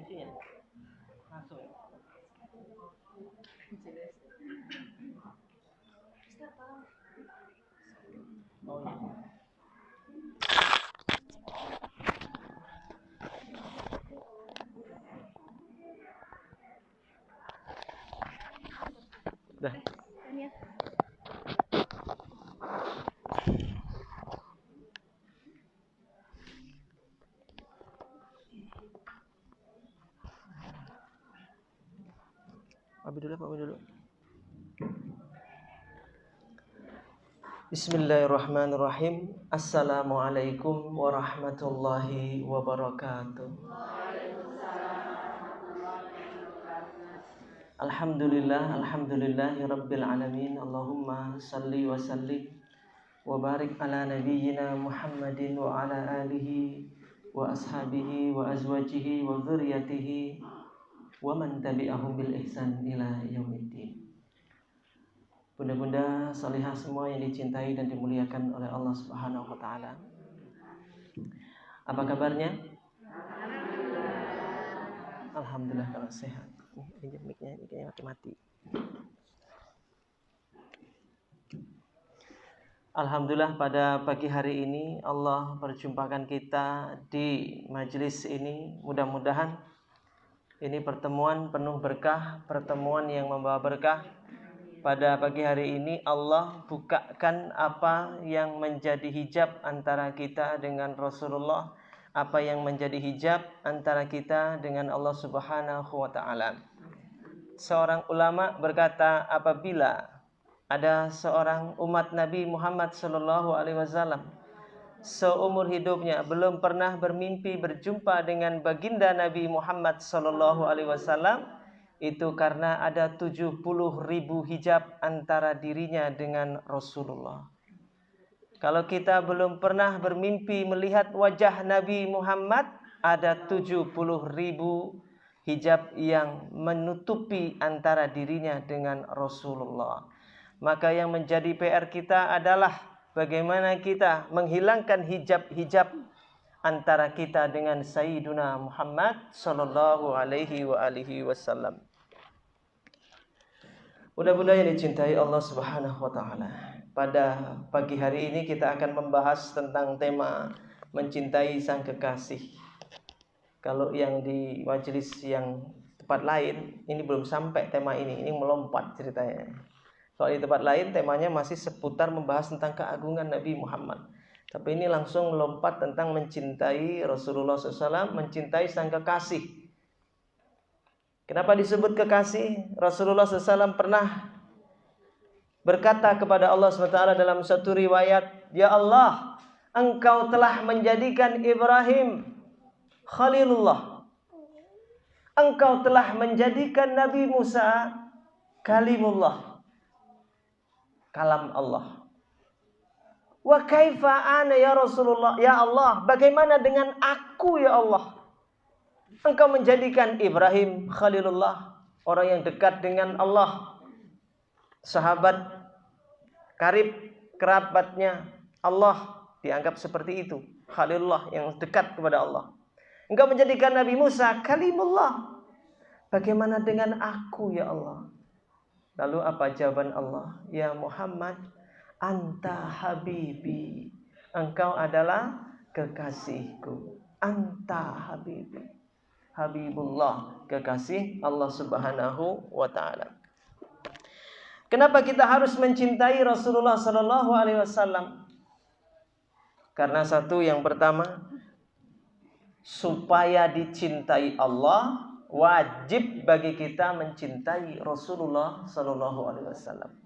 kuncinya. Langsung. Oh iya. Dah. Abi dulu. Bismillahirrahmanirrahim. Assalamualaikum warahmatullahi wabarakatuh. Alhamdulillahirabbil alamin. Allahumma salli wa sallim wa barik ala nabiyyina Muhammadin wa ala alihi wa ashabihi wa azwajihi wa dzurriyyatihi wa man tabi'ahum bil ihsan ila yaumiddin. Bunda-bunda salihah semua yang dicintai dan dimuliakan oleh Allah Subhanahu wa taala. Apa kabarnya? Alhamdulillah kalau sehat. Ini mic-nya kayaknya mati. Alhamdulillah pada pagi hari ini Allah perjumpakan kita di majelis ini. Mudah-mudahan ini pertemuan penuh berkah, pertemuan yang membawa berkah. Pada pagi hari ini Allah bukakan apa yang menjadi hijab antara kita dengan Rasulullah, apa yang menjadi hijab antara kita dengan Allah Subhanahu wa taala. Seorang ulama berkata, apabila ada seorang umat Nabi Muhammad sallallahu alaihi wasallam seumur hidupnya belum pernah bermimpi berjumpa dengan baginda Nabi Muhammad sallallahu alaihi wasallam, itu karena ada 70.000 hijab antara dirinya dengan Rasulullah. Kalau kita belum pernah bermimpi melihat wajah Nabi Muhammad, ada 70.000 hijab yang menutupi antara dirinya dengan Rasulullah. Maka yang menjadi PR kita adalah bagaimana kita menghilangkan hijab-hijab antara kita dengan Sayyiduna Muhammad sallallahu alaihi wasallam. Bunda-bunda yang dicintai Allah Subhanahu wa taala. Pada pagi hari ini kita akan membahas tentang tema mencintai sang kekasih. Kalau yang di majelis yang tempat lain ini belum sampai tema ini melompat ceritanya. Kalau di tempat lain temanya masih seputar membahas tentang keagungan Nabi Muhammad. Tapi ini langsung melompat tentang mencintai Rasulullah SAW, mencintai sang kekasih. Kenapa disebut kekasih? Rasulullah SAW pernah berkata kepada Allah SWT dalam satu riwayat, Ya Allah, Engkau telah menjadikan Ibrahim Khalilullah. Engkau telah menjadikan Nabi Musa Kalimullah, kalam Allah. Wa kaifa ana ya Rasulullah, ya Allah, bagaimana dengan aku ya Allah? Engkau menjadikan Ibrahim Khalilullah, orang yang dekat dengan Allah, sahabat karib, kerabatnya Allah, dianggap seperti itu, Khalilullah, yang dekat kepada Allah. Engkau menjadikan Nabi Musa Kalimullah, bagaimana dengan aku ya Allah? Lalu apa jawaban Allah? Ya Muhammad, anta habibi, engkau adalah kekasihku. Anta habibi, Habibullah, kekasih Allah Subhanahu wa taala. Kenapa kita harus mencintai Rasulullah sallallahu alaihi wasallam? Karena satu, yang pertama, supaya dicintai Allah, wajib bagi kita mencintai Rasulullah sallallahu alaihi wasallam.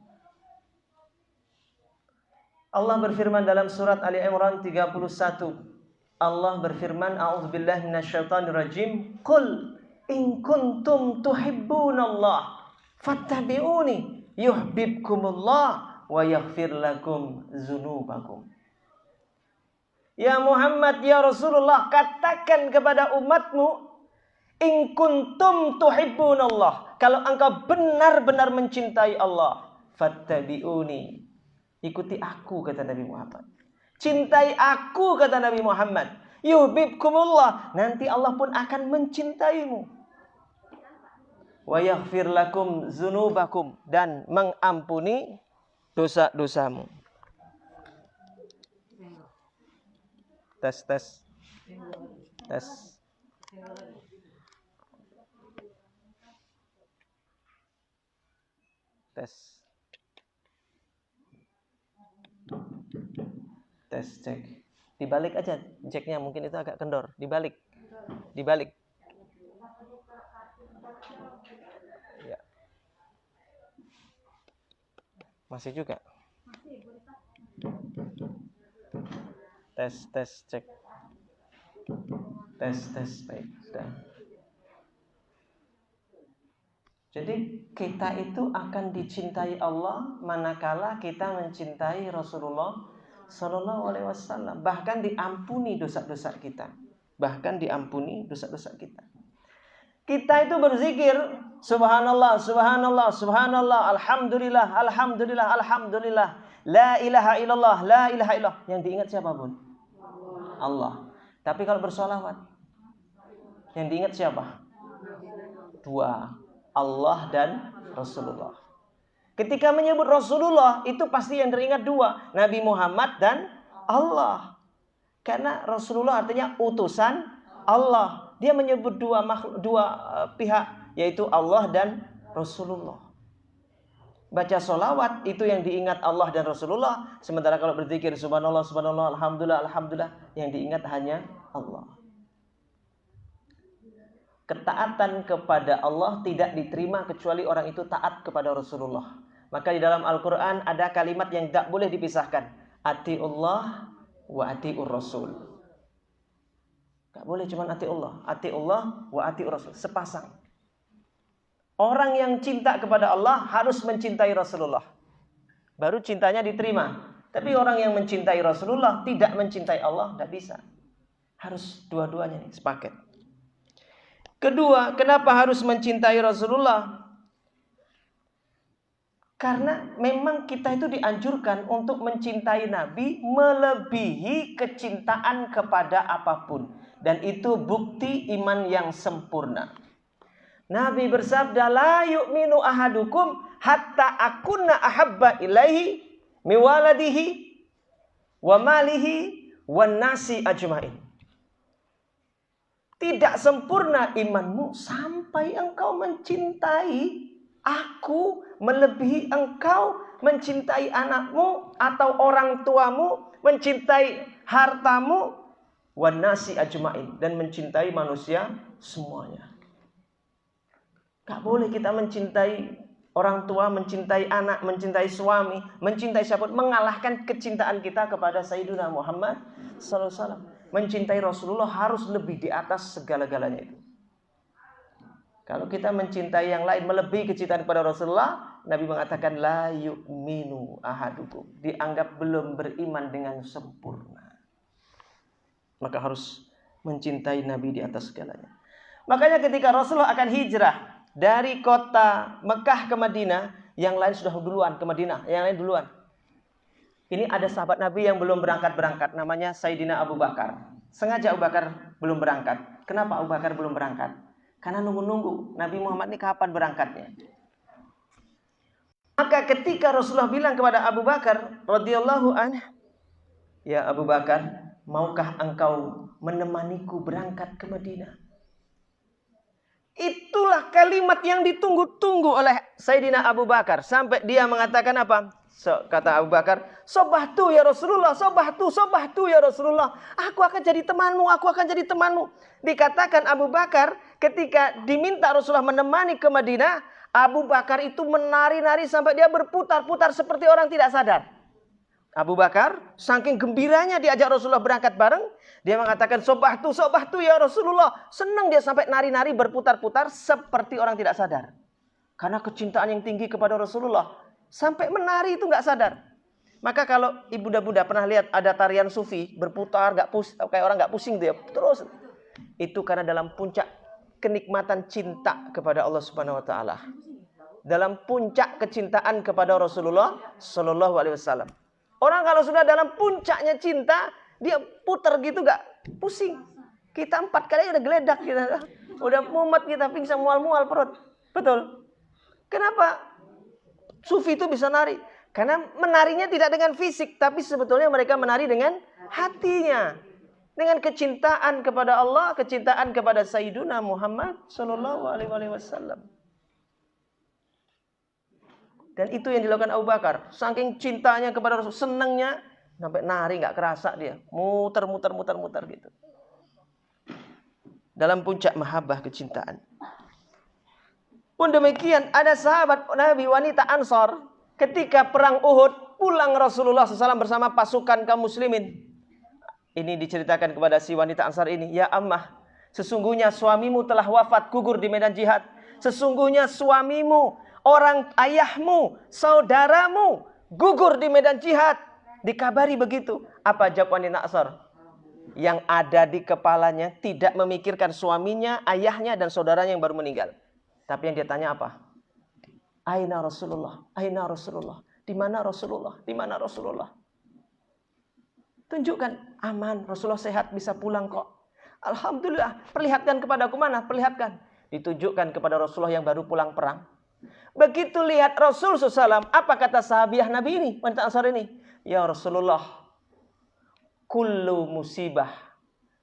Allah berfirman dalam surat Ali Imran 31. Allah berfirman, a'udzubillahi minasyaitonirrajim, qul in kuntum tuhibbunallah fattabi'uni yuhibbukumullah wa yaghfir lakum dzunubakum. Ya Muhammad, ya Rasulullah, katakan kepada umatmu, in kuntum tuhibbunallah, kalau engkau benar-benar mencintai Allah, fattabi'uni, ikuti aku, kata Nabi Muhammad. Cintai aku, kata Nabi Muhammad, yuhibbukumullah, nanti Allah pun akan mencintaimu. Wa yaghfir lakum dzunubakum, dan mengampuni dosa-dosamu. Tes. Tes cek. Dibalik aja ceknya, mungkin itu agak kendor. Dibalik. Ya. Masih juga. Tes cek. Tes baik. Sudah. Jadi kita itu akan dicintai Allah manakala kita mencintai Rasulullah Sallallahu Alaihi Wasallam. Bahkan diampuni dosa-dosa kita. Kita itu berzikir subhanallah, alhamdulillah, la ilaha illallah. Yang diingat siapa pun? Allah. Tapi kalau bersolawat, yang diingat siapa? Dua, Allah dan Rasulullah. Ketika menyebut Rasulullah, itu pasti yang teringat dua, Nabi Muhammad dan Allah. Karena Rasulullah artinya utusan Allah. Dia menyebut dua pihak, yaitu Allah dan Rasulullah. Baca solawat itu yang diingat Allah dan Rasulullah. Sementara kalau berzikir subhanallah, alhamdulillah, yang diingat hanya Allah. Ketaatan kepada Allah tidak diterima kecuali orang itu taat kepada Rasulullah. Maka di dalam Al-Quran ada kalimat yang tak boleh dipisahkan. Ati'ullah wa ati'ur Rasul. Tak boleh cuma ati'ullah. Ati'ullah wa ati'ur Rasul. Sepasang. Orang yang cinta kepada Allah harus mencintai Rasulullah. Baru cintanya diterima. Tapi orang yang mencintai Rasulullah tidak mencintai Allah, tidak bisa. Harus dua-duanya nih, sepaket. Kedua, kenapa harus mencintai Rasulullah? Karena memang kita itu dianjurkan untuk mencintai Nabi melebihi kecintaan kepada apapun. Dan itu bukti iman yang sempurna. Nabi bersabda, la yu'minu ahadukum hatta akunna ahabba ilaihi miwaladihi wa malihi wa nasi ajmain. Tidak sempurna imanmu sampai engkau mencintai aku melebihi engkau mencintai anakmu atau orang tuamu, mencintai hartamu, wan nasi ajmain, dan mencintai manusia semuanya. Gak boleh kita mencintai orang tua, mencintai anak, mencintai suami, mencintai siapapun, mengalahkan kecintaan kita kepada Sayyidina Muhammad SAW. Mencintai Rasulullah harus lebih di atas segala-galanya itu. Kalau kita mencintai yang lain melebihi kecintaan kepada Rasulullah, Nabi mengatakan la yu'minu ahadukum, dianggap belum beriman dengan sempurna. Maka harus mencintai Nabi di atas segalanya. Makanya ketika Rasulullah akan hijrah dari kota Mekah ke Madinah, yang lain sudah duluan ke Madinah, yang lain duluan. Ini ada sahabat Nabi yang belum berangkat, namanya Sayyidina Abu Bakar. Sengaja Abu Bakar belum berangkat. Kenapa Abu Bakar belum berangkat? Karena nunggu-nunggu Nabi Muhammad ini kapan berangkatnya. Maka ketika Rasulullah bilang kepada Abu Bakar radhiyallahu anhu, ya Abu Bakar, maukah engkau menemaniku berangkat ke Madinah? Itulah kalimat yang ditunggu-tunggu oleh Sayyidina Abu Bakar. Sampai dia mengatakan apa? Kata Abu Bakar, sobahtu ya Rasulullah, sobahtu ya Rasulullah. Aku akan jadi temanmu. Dikatakan Abu Bakar ketika diminta Rasulullah menemani ke Madinah, Abu Bakar itu menari-nari sampai dia berputar-putar seperti orang tidak sadar. Abu Bakar saking gembiranya diajak Rasulullah berangkat bareng, dia mengatakan sobahtu ya Rasulullah. Senang dia sampai nari-nari berputar-putar seperti orang tidak sadar. Karena kecintaan yang tinggi kepada Rasulullah, sampai menari itu nggak sadar. Maka kalau ibunda-bunda pernah lihat ada tarian sufi berputar, kayak orang nggak pusing dia terus, itu karena dalam puncak kenikmatan cinta kepada Allah Subhanahu Wa Taala, dalam puncak kecintaan kepada Rasulullah Sallallahu Alaihi Wasallam. Orang kalau sudah dalam puncaknya cinta, dia putar gitu pusing. Kita 4 kali udah geledak kita. Udah mumet kita, pingsan mual-mual perut. Betul. Kenapa sufi itu bisa nari? Karena menarinya tidak dengan fisik, tapi sebetulnya mereka menari dengan hatinya. Dengan kecintaan kepada Allah, kecintaan kepada Sayyiduna Muhammad sallallahu alaihi wasallam. Dan itu yang dilakukan Abu Bakar. Saking cintanya kepada Rasul, senangnya sampai nari nggak kerasa dia, muter gitu. Dalam puncak mahabbah kecintaan. Pun demikian, ada sahabat Nabi wanita Ansar ketika perang Uhud, pulang Rasulullah SAW bersama pasukan kaum muslimin. Ini diceritakan kepada si wanita Ansar ini, ya ammah, sesungguhnya suamimu telah wafat gugur di medan jihad. Sesungguhnya suamimu, orang ayahmu, saudaramu gugur di medan jihad. Dikabari begitu. Apa jawab wanita Ansar? Yang ada di kepalanya tidak memikirkan suaminya, ayahnya, dan saudaranya yang baru meninggal. Tapi yang dia tanya apa? Aina Rasulullah? Aina Rasulullah? Di mana Rasulullah? Di mana Rasulullah? Tunjukkan aman, Rasulullah sehat, bisa pulang kok. Alhamdulillah, perlihatkan kepadaku mana? Perlihatkan. Ditunjukkan kepada Rasulullah yang baru pulang perang. Begitu lihat Rasul SAW, apa kata sahabiah Nabi ini, wanita Ansar ini? Ya Rasulullah, kullu musibah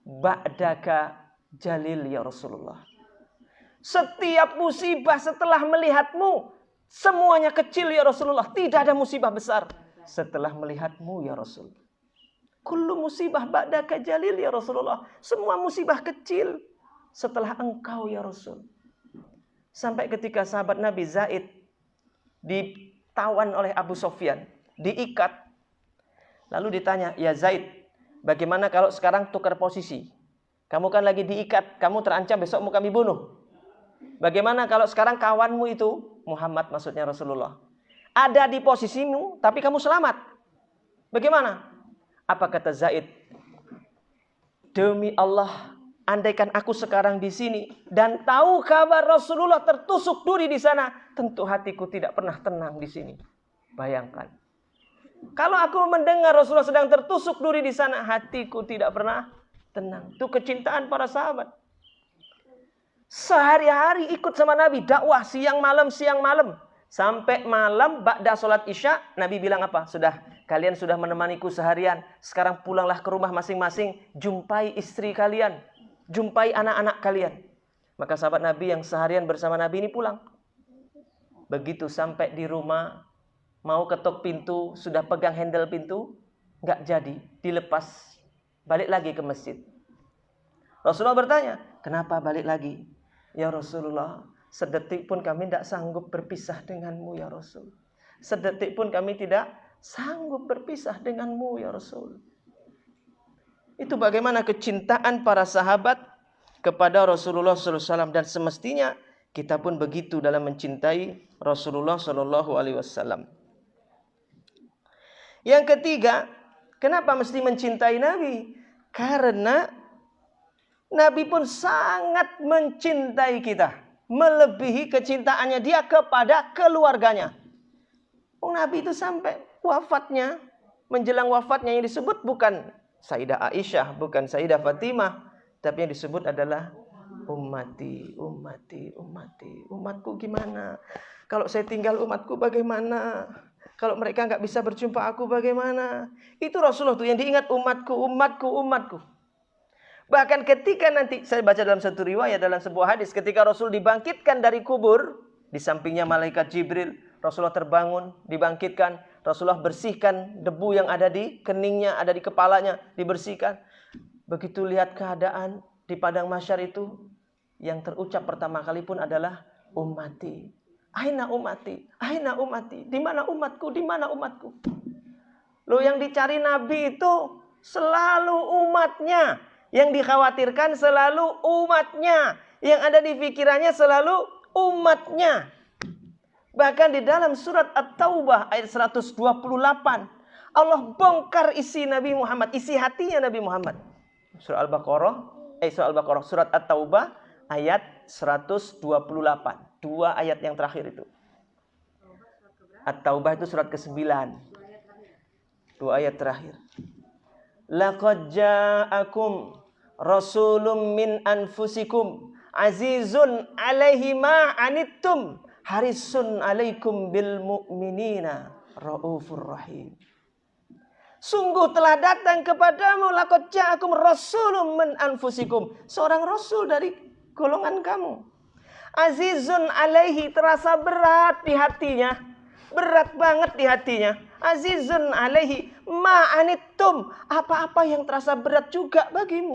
ba'daka jalil ya Rasulullah. Setiap musibah setelah melihatmu, semuanya kecil ya Rasulullah. Tidak ada musibah besar setelah melihatmu ya Rasul. Kullu musibah ba'daka jalil ya Rasulullah. Semua musibah kecil setelah engkau ya Rasul. Sampai ketika sahabat Nabi Zaid ditawan oleh Abu Sufyan, diikat. Lalu ditanya, ya Zaid, bagaimana kalau sekarang tukar posisi? Kamu kan lagi diikat, kamu terancam besok mau kami bunuh. Bagaimana kalau sekarang kawanmu itu, Muhammad maksudnya Rasulullah, ada di posisimu tapi kamu selamat? Bagaimana? Apa kata Zaid? Demi Allah, andaikan aku sekarang di sini dan tahu kabar Rasulullah tertusuk duri di sana, tentu hatiku tidak pernah tenang di sini. Bayangkan. Kalau aku mendengar Rasulullah sedang tertusuk duri di sana, hatiku tidak pernah tenang. Itu kecintaan para sahabat. Sehari-hari ikut sama Nabi, dakwah siang malam. Sampai malam, ba'da sholat isya, Nabi bilang apa? Sudah, kalian sudah menemaniku seharian. Sekarang pulanglah ke rumah masing-masing. Jumpai istri kalian. Jumpai anak-anak kalian. Maka sahabat Nabi yang seharian bersama Nabi ini pulang. Begitu sampai di rumah, mau ketuk pintu, sudah pegang handle pintu, nggak jadi, dilepas. Balik lagi ke masjid. Rasulullah bertanya, kenapa balik lagi? Ya Rasulullah, sedetik pun kami tidak sanggup berpisah denganmu ya Rasul. Sedetik pun kami tidak sanggup berpisah denganmu ya Rasul. Itu bagaimana kecintaan para sahabat kepada Rasulullah SAW. Dan semestinya kita pun begitu dalam mencintai Rasulullah SAW. Yang ketiga, kenapa mesti mencintai Nabi? Karena Nabi pun sangat mencintai kita. Melebihi kecintaannya dia kepada keluarganya. Nabi itu sampai wafatnya, menjelang wafatnya yang disebut bukan Sayyidah Aisyah, bukan Sayyidah Fatimah, tapi yang disebut adalah ummati. Umatku gimana? Kalau saya tinggal umatku bagaimana? Kalau mereka nggak bisa berjumpa aku bagaimana? Itu Rasulullah tuh yang diingat, umatku. Bahkan ketika nanti, saya baca dalam satu riwayat, dalam sebuah hadis, ketika Rasul dibangkitkan dari kubur, di sampingnya malaikat Jibril, Rasulullah terbangun, dibangkitkan, Rasulullah bersihkan debu yang ada di keningnya, ada di kepalanya, dibersihkan. Begitu lihat keadaan di padang mahsyar itu, yang terucap pertama kali pun adalah ummati. Aina ummati? Di mana umatku? Loh, yang dicari Nabi itu selalu umatnya. Yang dikhawatirkan selalu umatnya. Yang ada di pikirannya selalu umatnya. Bahkan di dalam surat At-Taubah ayat 128. Allah bongkar isi Nabi Muhammad. Isi hatinya Nabi Muhammad. Surat Al-Baqarah. Surat At-Taubah ayat 128. 2 ayat yang terakhir itu. At-Taubah itu surat ke-9. 2 ayat terakhir. Laqad ja'akum rasulun min anfusikum azizun alaihi ma anittum harisun alaikum bil mu'minina raufur rahim. Sungguh telah datang kepadamu laqad ja'akum rasulun min anfusikum, seorang rasul dari golongan kamu. Azizun alaihi, terasa berat di hatinya, berat banget di hatinya. Azizun alaihi ma anittum, apa-apa yang terasa berat juga bagimu.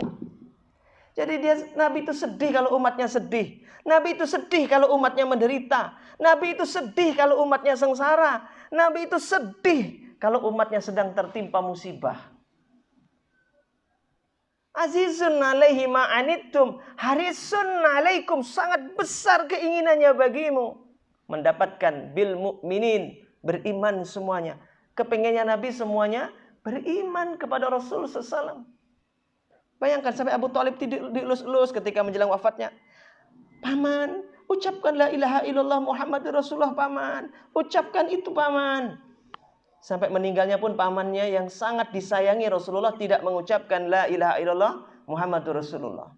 Jadi Nabi itu sedih kalau umatnya sedih. Nabi itu sedih kalau umatnya menderita. Nabi itu sedih kalau umatnya sengsara. Nabi itu sedih kalau umatnya sedang tertimpa musibah. Azizun alaihi ma anittum harisun alaikum, sangat besar keinginannya bagimu mendapatkan bil mu'minin, beriman semuanya. Kepengennya Nabi semuanya beriman kepada Rasul SAW. Bayangkan sampai Abu Thalib dielus-elus ketika menjelang wafatnya. Paman, ucapkan la ilaha illallah Muhammadur Rasulullah paman. Ucapkan itu paman. Sampai meninggalnya pun pamannya yang sangat disayangi Rasulullah tidak mengucapkan la ilaha illallah Muhammadur Rasulullah.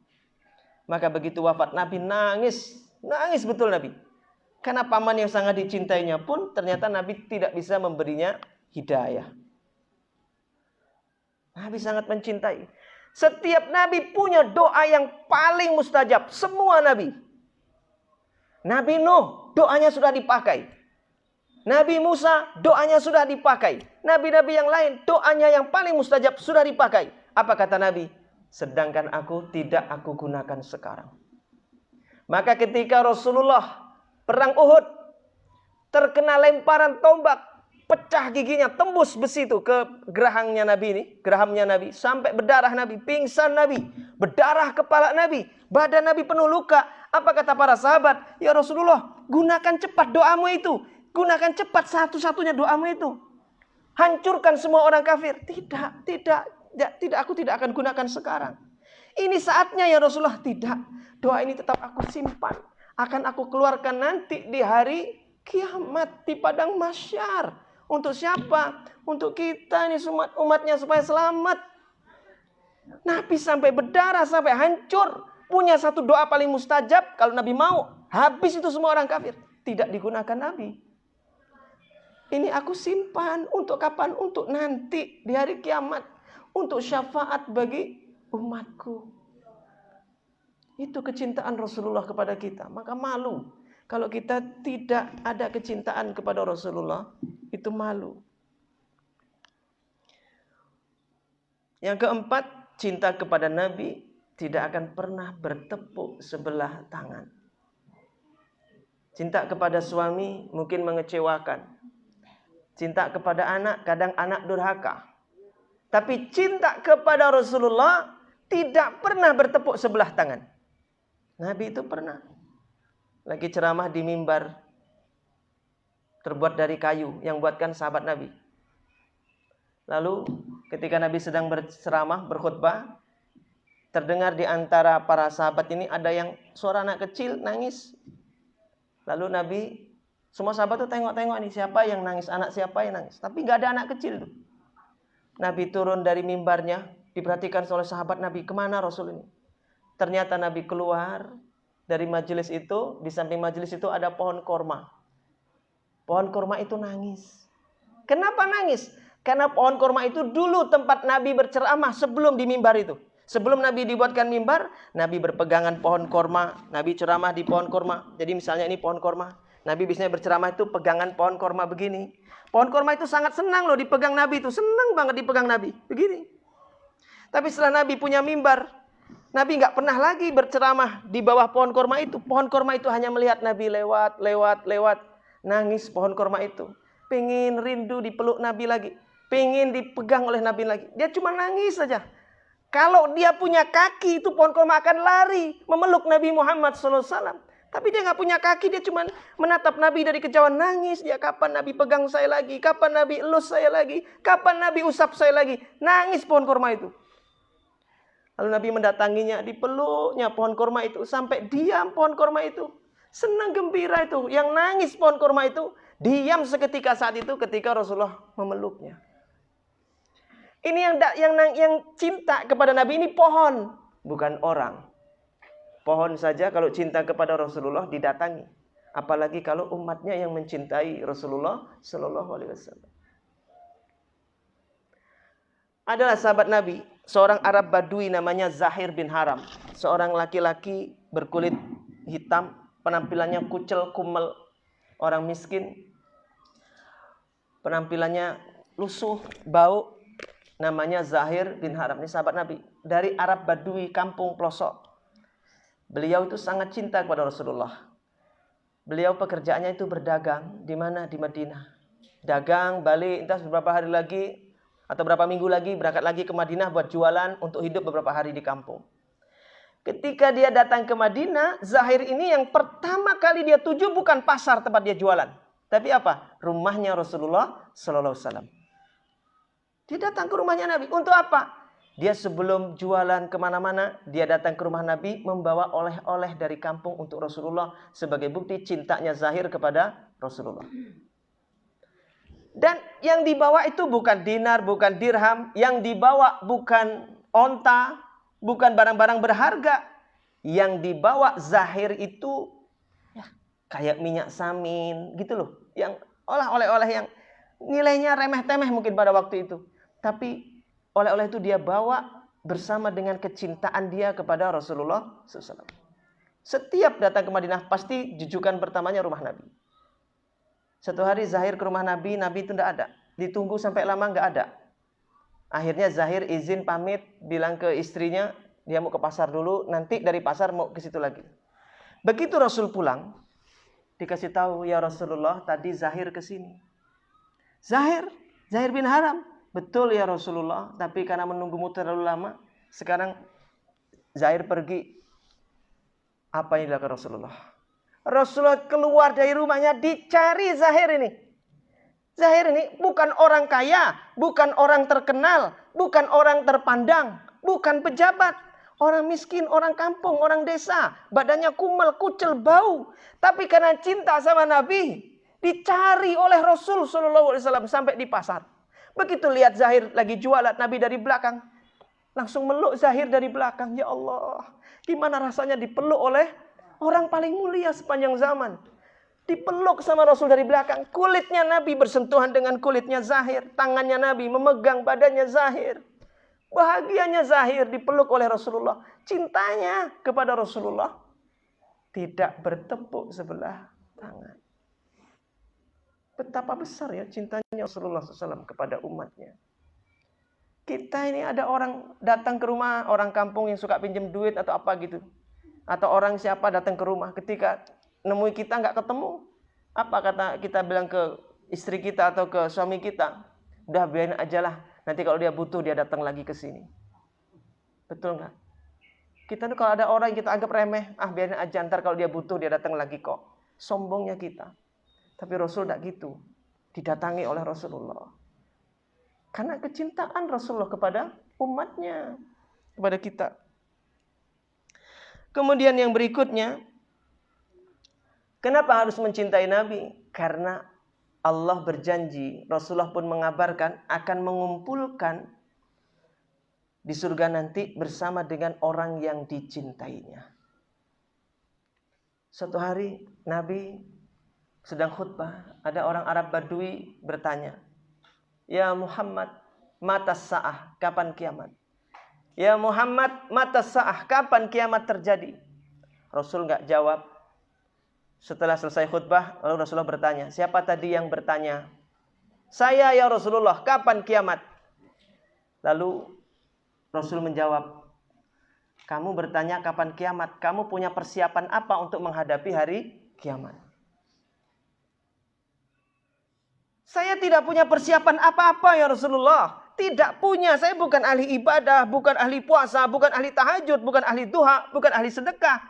Maka begitu wafat Nabi nangis. Nangis betul Nabi. Karena paman yang sangat dicintainya pun ternyata Nabi tidak bisa memberinya hidayah. Nabi sangat mencintai. Setiap Nabi punya doa yang paling mustajab. Semua Nabi. Nabi Nuh doanya sudah dipakai. Nabi Musa doanya sudah dipakai. Nabi-nabi yang lain doanya yang paling mustajab sudah dipakai. Apa kata Nabi? Sedangkan aku tidak aku gunakan sekarang. Maka ketika Rasulullah perang Uhud terkena lemparan tombak, pecah giginya, tembus besi itu ke gerahangnya Nabi ini, gerahamnya Nabi, sampai berdarah Nabi, pingsan Nabi, berdarah kepala Nabi, badan Nabi penuh luka. Apa kata para sahabat? Ya Rasulullah, gunakan cepat doamu itu. Gunakan cepat satu-satunya doamu itu. Hancurkan semua orang kafir. Tidak, aku tidak akan gunakan sekarang. Ini saatnya ya Rasulullah. Tidak, doa ini tetap aku simpan. Akan aku keluarkan nanti di hari kiamat di padang mahsyar. Untuk siapa? Untuk kita ini umatnya supaya selamat. Nabi sampai berdarah, sampai hancur. Punya satu doa paling mustajab. Kalau Nabi mau, habis itu semua orang kafir. Tidak digunakan Nabi. Ini aku simpan untuk kapan? Untuk nanti di hari kiamat. Untuk syafaat bagi umatku. Itu kecintaan Rasulullah kepada kita. Maka malu kalau kita tidak ada kecintaan kepada Rasulullah. Itu malu. Yang keempat, cinta kepada Nabi tidak akan pernah bertepuk sebelah tangan. Cinta kepada suami mungkin mengecewakan. Cinta kepada anak, kadang anak durhaka. Tapi cinta kepada Rasulullah tidak pernah bertepuk sebelah tangan. Nabi itu pernah. Lagi ceramah di mimbar. Terbuat dari kayu yang buatkan sahabat Nabi. Lalu ketika Nabi sedang berceramah, berkhutbah. Terdengar di antara para sahabat ini ada yang suara anak kecil nangis. Lalu Nabi, semua sahabat tuh tengok-tengok nih, siapa yang nangis, anak siapa yang nangis. Tapi gak ada anak kecil tuh. Nabi turun dari mimbarnya, diperhatikan oleh sahabat Nabi, kemana Rasul ini? Ternyata Nabi keluar dari majelis itu, di samping majelis itu ada pohon korma. Pohon korma itu nangis. Kenapa nangis? Karena pohon korma itu dulu tempat Nabi berceramah sebelum di mimbar itu. Sebelum Nabi dibuatkan mimbar, Nabi berpegangan pohon korma, Nabi ceramah di pohon korma. Jadi misalnya ini pohon korma, Nabi biasanya berceramah itu pegangan pohon korma begini. Pohon korma itu sangat senang loh dipegang Nabi itu, senang banget dipegang Nabi, begini. Tapi setelah Nabi punya mimbar, Nabi nggak pernah lagi berceramah di bawah pohon korma itu. Pohon korma itu hanya melihat Nabi lewat, nangis pohon korma itu. Pengen rindu dipeluk Nabi lagi, pengen dipegang oleh Nabi lagi. Dia cuma nangis saja. Kalau dia punya kaki, itu pohon korma akan lari memeluk Nabi Muhammad SAW. Tapi dia nggak punya kaki, dia cuma menatap Nabi dari kejauhan, nangis. Dia, kapan Nabi pegang saya lagi? Kapan Nabi elus saya lagi? Kapan Nabi usap saya lagi? Nangis pohon korma itu. Lalu Nabi mendatanginya, dipeluknya pohon korma itu. Sampai diam pohon korma itu. Senang gembira itu. Yang nangis pohon korma itu, diam seketika saat itu ketika Rasulullah memeluknya. Ini yang cinta kepada Nabi ini pohon. bukan orang. Pohon saja kalau cinta kepada Rasulullah didatangi, apalagi kalau umatnya yang mencintai Rasulullah Sallallahu Alaihi Wasallam. Adalah sahabat Nabi, seorang Arab Badui namanya Zahir bin Haram, seorang laki-laki berkulit hitam, penampilannya kucel kumel, orang miskin, penampilannya lusuh, bau. Namanya Zahir bin Haram, ini sahabat Nabi dari Arab Badui, kampung pelosok. Beliau itu sangat cinta kepada Rasulullah. Beliau pekerjaannya itu berdagang. Di mana? Di Madinah. Dagang, balik, entah beberapa hari lagi atau beberapa minggu lagi berangkat lagi ke Madinah buat jualan untuk hidup beberapa hari di kampung. Ketika dia datang ke Madinah, Zahir ini yang pertama kali dia tuju bukan pasar tempat dia jualan, tapi apa? Rumahnya Rasulullah Sallallahu Alaihi Wasallam. Dia datang ke rumahnya Nabi. Untuk apa? Dia sebelum jualan kemana-mana, dia datang ke rumah Nabi membawa oleh-oleh dari kampung untuk Rasulullah sebagai bukti cintanya Zahir kepada Rasulullah. Dan yang dibawa itu bukan dinar, bukan dirham. Yang dibawa bukan onta, bukan barang-barang berharga. Yang dibawa Zahir itu ya, kayak minyak samin gitu loh. Yang oleh-oleh yang nilainya remeh-temeh mungkin pada waktu itu. Tapi oleh-oleh itu dia bawa bersama dengan kecintaan dia kepada Rasulullah SAW. Setiap datang ke Madinah pasti jujukan pertamanya rumah Nabi. Satu hari Zahir ke rumah Nabi, Nabi itu tidak ada. Ditunggu sampai lama nggak ada. Akhirnya Zahir izin pamit, bilang ke istrinya, dia mau ke pasar dulu, nanti dari pasar mau ke situ lagi. Begitu Rasul pulang, dikasih tahu, ya Rasulullah, tadi Zahir ke sini. Zahir bin Haram. Betul ya Rasulullah, tapi karena menunggumu terlalu lama, sekarang Zahir pergi. Apa yang dilakukan Rasulullah? Rasulullah keluar dari rumahnya dicari Zahir ini. Zahir ini bukan orang kaya, bukan orang terkenal, bukan orang terpandang, bukan pejabat. Orang miskin, orang kampung, orang desa. Badannya kumel, kucel, bau. Tapi karena cinta sama Nabi, dicari oleh Rasul Sallallahu Alaihi Wasallam sampai di pasar. Begitu lihat Zahir lagi jualan, Nabi dari belakang langsung meluk Zahir dari belakang. Ya Allah, gimana rasanya dipeluk oleh orang paling mulia sepanjang zaman. Dipeluk sama Rasul dari belakang. Kulitnya Nabi bersentuhan dengan kulitnya Zahir. Tangannya Nabi memegang badannya Zahir. Bahagianya Zahir dipeluk oleh Rasulullah. Cintanya kepada Rasulullah tidak bertepuk sebelah tangan. Betapa besar ya cintanya Rasulullah SAW kepada umatnya. Kita ini ada orang datang ke rumah, orang kampung yang suka pinjam duit atau apa gitu. Atau orang siapa datang ke rumah, ketika nemui kita nggak ketemu. Apa kata kita bilang ke istri kita atau ke suami kita? Udah biarin aja lah, nanti kalau dia butuh dia datang lagi ke sini. Betul nggak? Kita tuh kalau ada orang yang kita anggap remeh, biarin aja, ntar kalau dia butuh dia datang lagi kok. Sombongnya kita. Tapi Rasul tidak gitu. Didatangi oleh Rasulullah. Karena kecintaan Rasulullah kepada umatnya. Kepada kita. Kemudian yang berikutnya. Kenapa harus mencintai Nabi? Karena Allah berjanji. Rasulullah pun mengabarkan. Akan mengumpulkan. Di surga nanti bersama dengan orang yang dicintainya. Suatu hari Nabi sedang khutbah, ada orang Arab Badui bertanya, ya Muhammad, mata sa'ah, kapan kiamat? Ya Muhammad, mata sa'ah, kapan kiamat terjadi? Rasul nggak jawab. Setelah selesai khutbah, lalu Rasulullah bertanya, siapa tadi yang bertanya? Saya ya Rasulullah, kapan kiamat? Lalu Rasul menjawab, kamu bertanya kapan kiamat? Kamu punya persiapan apa untuk menghadapi hari kiamat? Saya tidak punya persiapan apa-apa ya Rasulullah. Tidak punya. Saya bukan ahli ibadah, bukan ahli puasa, bukan ahli tahajud, bukan ahli duha, bukan ahli sedekah.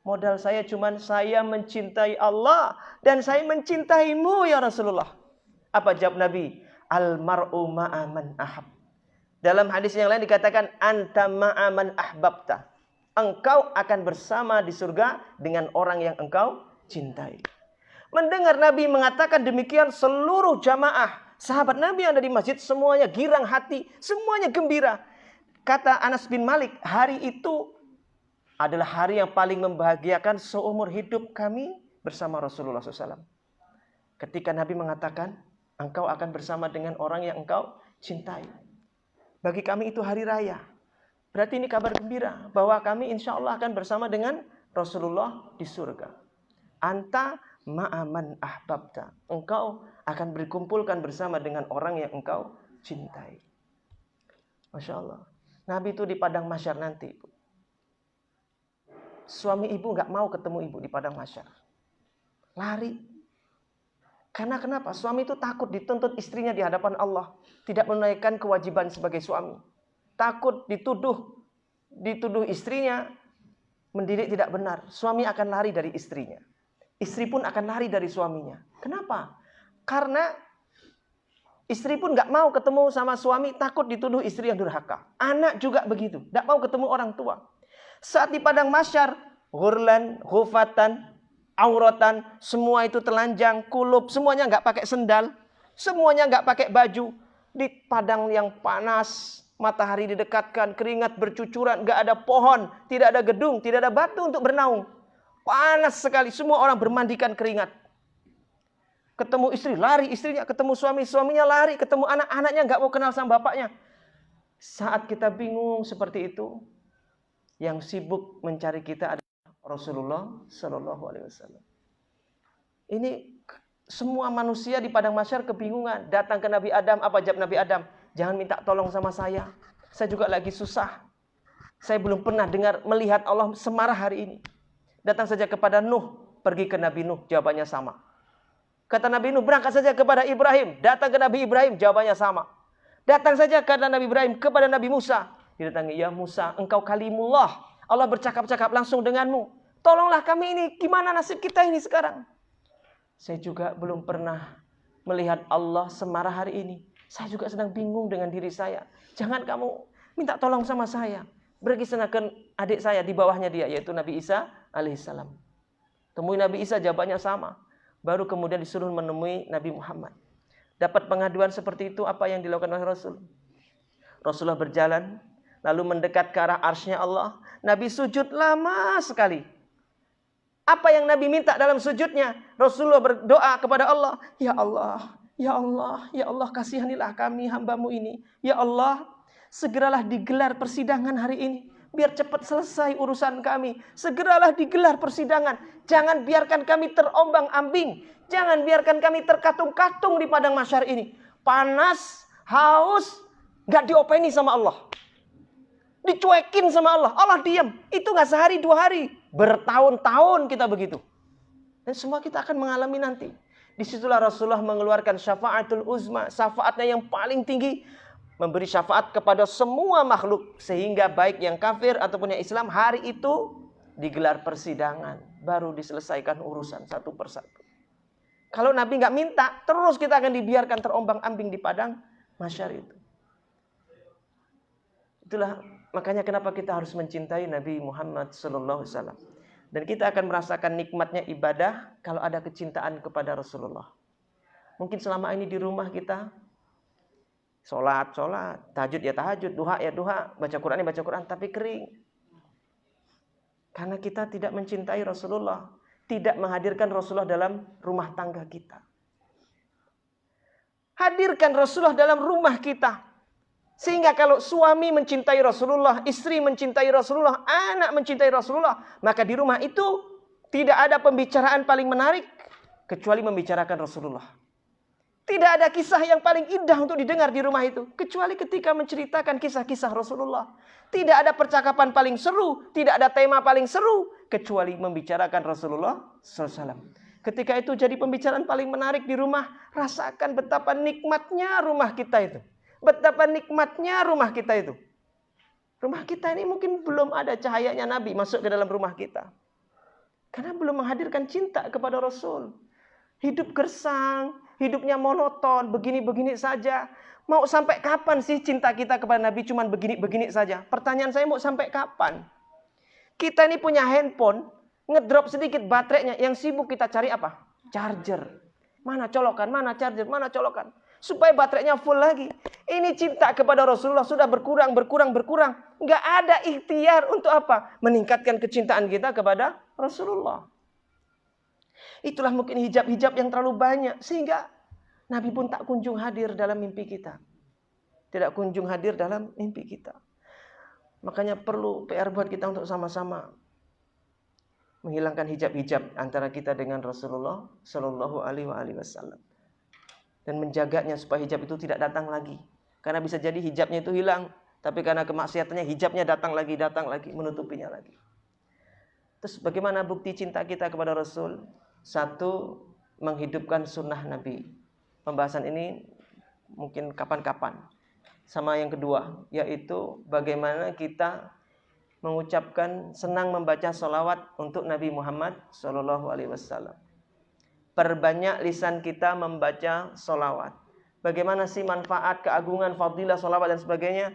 Modal saya cuma saya mencintai Allah dan saya mencintaimu ya Rasulullah. Apa jawab Nabi? Al-mar'u ma'aman ahab. Dalam hadis yang lain dikatakan anta ma'aman ahbabta. Engkau akan bersama di surga dengan orang yang engkau cintai. Mendengar Nabi mengatakan demikian, seluruh jamaah sahabat Nabi yang ada di masjid semuanya girang hati, semuanya gembira. Kata Anas bin Malik, hari itu adalah hari yang paling membahagiakan seumur hidup kami bersama Rasulullah SAW. Ketika Nabi mengatakan, engkau akan bersama dengan orang yang engkau cintai. Bagi kami itu hari raya. Berarti ini kabar gembira bahwa kami insya Allah akan bersama dengan Rasulullah di surga. Anta ma'aman ahbabta. Engkau akan berkumpulkan bersama dengan orang yang engkau cintai. Masya Allah. Nabi itu di padang mahsyar nanti. Suami ibu gak mau ketemu ibu di padang mahsyar. Lari. Karena kenapa? Suami itu takut dituntut istrinya di hadapan Allah. Tidak menunaikan kewajiban sebagai suami. Takut dituduh istrinya mendidik tidak benar. Suami akan lari dari istrinya. Istri pun akan lari dari suaminya. Kenapa? Karena istri pun gak mau ketemu sama suami, takut dituduh istri yang durhaka. Anak juga begitu, gak mau ketemu orang tua. Saat di padang mahsyar, ghurlan, khufatan, auratan, semua itu telanjang, kulub, semuanya gak pakai sendal, semuanya gak pakai baju. Di padang yang panas, matahari didekatkan, keringat bercucuran, gak ada pohon, tidak ada gedung, tidak ada batu untuk bernaung. Panas sekali, semua orang bermandikan keringat. Ketemu istri, lari istrinya. Ketemu suami, suaminya lari. Ketemu anak, anaknya nggak mau kenal sama bapaknya. Saat kita bingung seperti itu, yang sibuk mencari kita adalah Rasulullah Shallallahu Alaihi Wasallam. Ini semua manusia di padang mahsyar kebingungan. Datang ke Nabi Adam, apa jawab Nabi Adam? Jangan minta tolong sama saya. Saya juga lagi susah. Saya belum pernah melihat Allah semarah hari ini. Datang saja kepada Nuh, pergi ke Nabi Nuh, jawabannya sama. Kata Nabi Nuh, berangkat saja kepada Ibrahim. Datang ke Nabi Ibrahim, jawabannya sama. Datang saja kata Nabi Ibrahim kepada Nabi Musa. Didatangi, ya Musa, engkau kalimullah. Allah bercakap-cakap langsung denganmu. Tolonglah kami ini, gimana nasib kita ini sekarang? Saya juga belum pernah melihat Allah semarah hari ini. Saya juga sedang bingung dengan diri saya. Jangan kamu minta tolong sama saya. Pergi sana ke adik saya di bawahnya dia, yaitu Nabi Isa alaihissalam. Temui Nabi Isa, jawabannya sama. Baru kemudian disuruh menemui Nabi Muhammad. Dapat pengaduan seperti itu, apa yang dilakukan oleh Rasul? Rasulullah berjalan, lalu mendekat ke arah arsy-Nya Allah. Nabi sujud lama sekali. Apa yang Nabi minta dalam sujudnya? Rasulullah berdoa kepada Allah. Ya Allah, ya Allah, ya Allah, kasihanilah kami hambamu ini. Ya Allah, segeralah digelar persidangan hari ini. Biar cepat selesai urusan kami. Segeralah digelar persidangan. Jangan biarkan kami terombang-ambing. Jangan biarkan kami terkatung-katung di padang mahsyar ini. Panas, haus, gak diopeni sama Allah. Dicuekin sama Allah. Allah diam. Itu gak sehari, 2 hari. Bertahun-tahun kita begitu. Dan semua kita akan mengalami nanti. Disitulah Rasulullah mengeluarkan syafaatul uzma. Syafaatnya yang paling tinggi. Memberi syafaat kepada semua makhluk. Sehingga baik yang kafir ataupun yang Islam, hari itu digelar persidangan. Baru diselesaikan urusan satu persatu. Kalau Nabi nggak minta, terus kita akan dibiarkan terombang-ambing di padang mahsyar itu. Itulah makanya kenapa kita harus mencintai Nabi Muhammad SAW. Dan kita akan merasakan nikmatnya ibadah kalau ada kecintaan kepada Rasulullah. Mungkin selama ini di rumah kita sholat, tahajud ya tahajud, duha ya duha, baca Quran ya baca Quran, tapi kering. Karena kita tidak mencintai Rasulullah, tidak menghadirkan Rasulullah dalam rumah tangga kita. Hadirkan Rasulullah dalam rumah kita. Sehingga kalau suami mencintai Rasulullah, istri mencintai Rasulullah, anak mencintai Rasulullah, maka di rumah itu tidak ada pembicaraan paling menarik kecuali membicarakan Rasulullah. Tidak ada kisah yang paling indah untuk didengar di rumah itu. Kecuali ketika menceritakan kisah-kisah Rasulullah. Tidak ada percakapan paling seru. Tidak ada tema paling seru. Kecuali membicarakan Rasulullah SAW. Ketika itu jadi pembicaraan paling menarik di rumah. Rasakan betapa nikmatnya rumah kita itu. Betapa nikmatnya rumah kita itu. Rumah kita ini mungkin belum ada cahayanya Nabi masuk ke dalam rumah kita. Karena belum menghadirkan cinta kepada Rasul. Hidup gersang, hidupnya monoton, begini-begini saja. Mau sampai kapan sih cinta kita kepada Nabi cuman begini-begini saja? Pertanyaan saya, mau sampai kapan? Kita ini punya handphone, ngedrop sedikit baterainya, yang sibuk kita cari apa? Charger. Mana colokan, mana charger, mana colokan. supaya baterainya full lagi. Ini cinta kepada Rasulullah sudah berkurang. Nggak ada ikhtiar untuk apa? Meningkatkan kecintaan kita kepada Rasulullah. Itulah mungkin hijab-hijab yang terlalu banyak. Sehingga Nabi pun tak kunjung hadir dalam mimpi kita. Tidak kunjung hadir dalam mimpi kita. Makanya perlu PR buat kita untuk sama-sama menghilangkan hijab-hijab antara kita dengan Rasulullah Shallallahu Alaihi Wasallam. Dan menjaganya supaya hijab itu tidak datang lagi. Karena bisa jadi hijabnya itu hilang. Tapi karena kemaksiatannya hijabnya datang lagi, menutupinya lagi. Terus bagaimana bukti cinta kita kepada Rasul? Satu, menghidupkan sunnah Nabi. Pembahasan ini mungkin kapan-kapan. Sama yang kedua, yaitu bagaimana kita mengucapkan senang membaca sholawat untuk Nabi Muhammad SAW. Perbanyak lisan kita membaca sholawat. Bagaimana sih manfaat, keagungan, fadilah sholawat dan sebagainya?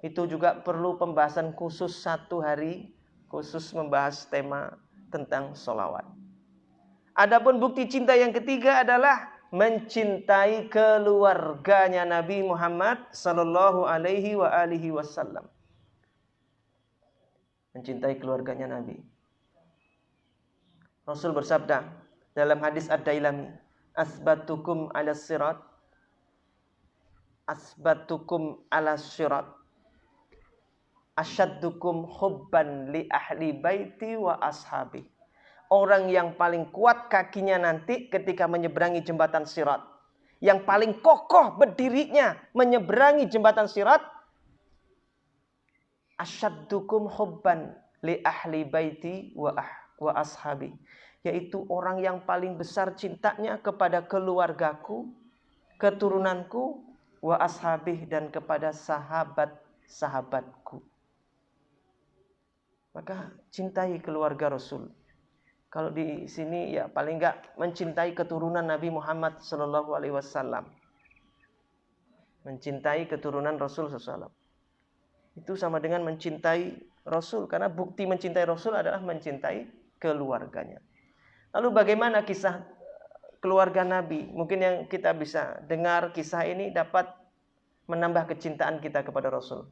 Itu juga perlu pembahasan khusus 1 hari, khusus membahas tema tentang sholawat. Adapun bukti cinta yang ketiga adalah mencintai keluarganya Nabi Muhammad Sallallahu Alaihi Wasallam. Mencintai keluarganya Nabi. Rasul bersabda dalam hadis Ad-Dailami, asbatukum ala sirat, asbatukum ala sirat, asyaddukum hubban li ahli baiti wa ashabi. Orang yang paling kuat kakinya nanti ketika menyeberangi jembatan sirat, yang paling kokoh berdirinya menyeberangi jembatan sirat, asyaddukum hubban li ahli baiti wa ashabi, yaitu orang yang paling besar cintanya kepada keluargaku, keturunanku, wa ashabi, dan kepada sahabat-sahabatku. Maka cintai keluarga Rasul. Kalau di sini ya paling enggak mencintai keturunan Nabi Muhammad sallallahu alaihi wasallam. Mencintai keturunan Rasul sallallahu. Itu sama dengan mencintai Rasul, karena bukti mencintai Rasul adalah mencintai keluarganya. Lalu bagaimana kisah keluarga Nabi? Mungkin yang kita bisa dengar kisah ini dapat menambah kecintaan kita kepada Rasul.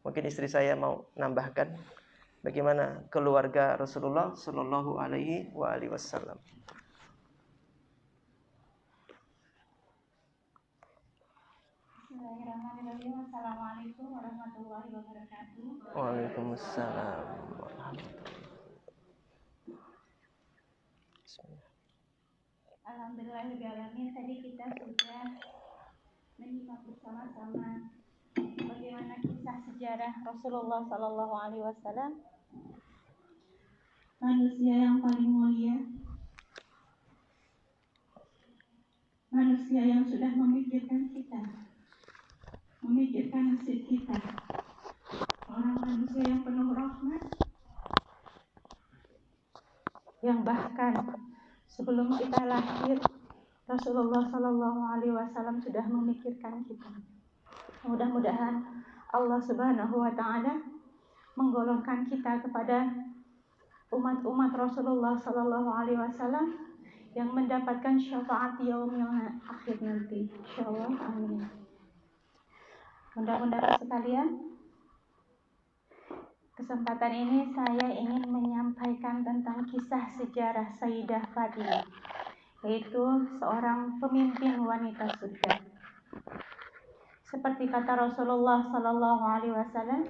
Mungkin istri saya mau nambahkan bagaimana keluarga Rasulullah Sallallahu Alaihi Wasallam. Bismillahirrahmanirrahim. Assalamualaikum warahmatullahi wabarakatuh. Waalaikumsalam. Alhamdulillahirrahmanirrahim. Tadi kita sudah menyimak bersama-sama bagaimana kisah sejarah Rasulullah Sallallahu Alaihi Wasallam, manusia yang paling mulia, manusia yang sudah memikirkan kita, memikirkan nasib kita, orang manusia yang penuh rahmat, yang bahkan sebelum kita lahir Rasulullah Sallallahu Alaihi Wasallam sudah memikirkan kita. Mudah-mudahan Allah Subhanahu Wa Taala menggolongkan kita kepada umat-umat Rasulullah Sallallahu Alaihi Wasallam yang mendapatkan syafaat yaumil akhir nanti. Insyaallah, amin. Bunda-bunda sekalian, kesempatan ini saya ingin menyampaikan tentang kisah sejarah Sayyidah Fatimah, yaitu seorang pemimpin wanita surga. Seperti kata Rasulullah Sallallahu Alaihi Wasallam,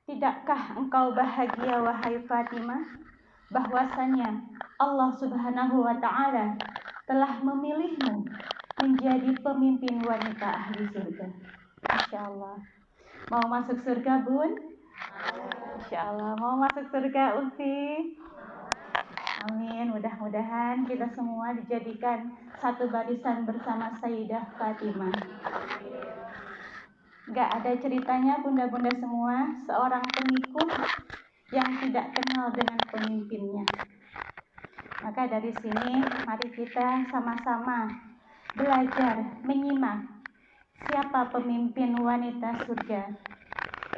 tidakkah engkau bahagia wahai Fatimah, bahwasanya Allah Subhanahu Wa Taala telah memilihmu menjadi pemimpin wanita ahli surga. Insyaallah. Mau masuk surga, Bun? Insyaallah. Mau masuk surga, Ulfi? Amin. Mudah-mudahan kita semua dijadikan satu barisan bersama Sayyidah Fatimah. Gak ada ceritanya, bunda-bunda semua, seorang pengikut yang tidak kenal dengan pemimpinnya. Maka dari sini mari kita sama-sama belajar menyimak siapa pemimpin wanita surga,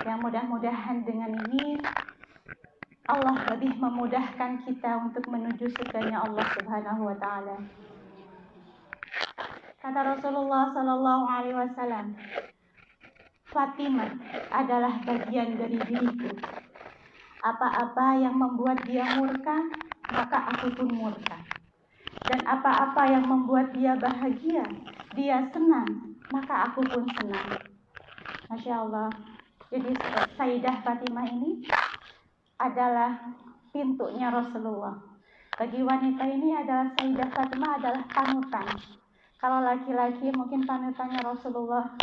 yang mudah-mudahan dengan ini Allah lebih memudahkan kita untuk menuju surganya Allah Subhanahu Wa Taala. Kata Rasulullah Sallallahu Alaihi Wasallam, Fatimah adalah bagian dari diriku. Apa-apa yang membuat dia murka, maka aku pun murka. Dan apa-apa yang membuat dia bahagia, dia senang, maka aku pun senang. Masya Allah. Jadi Sayyidah Fatimah ini adalah pintunya Rasulullah. Bagi wanita ini adalah Sayyidah Fatimah adalah panutan. Kalau laki-laki mungkin panutannya Rasulullah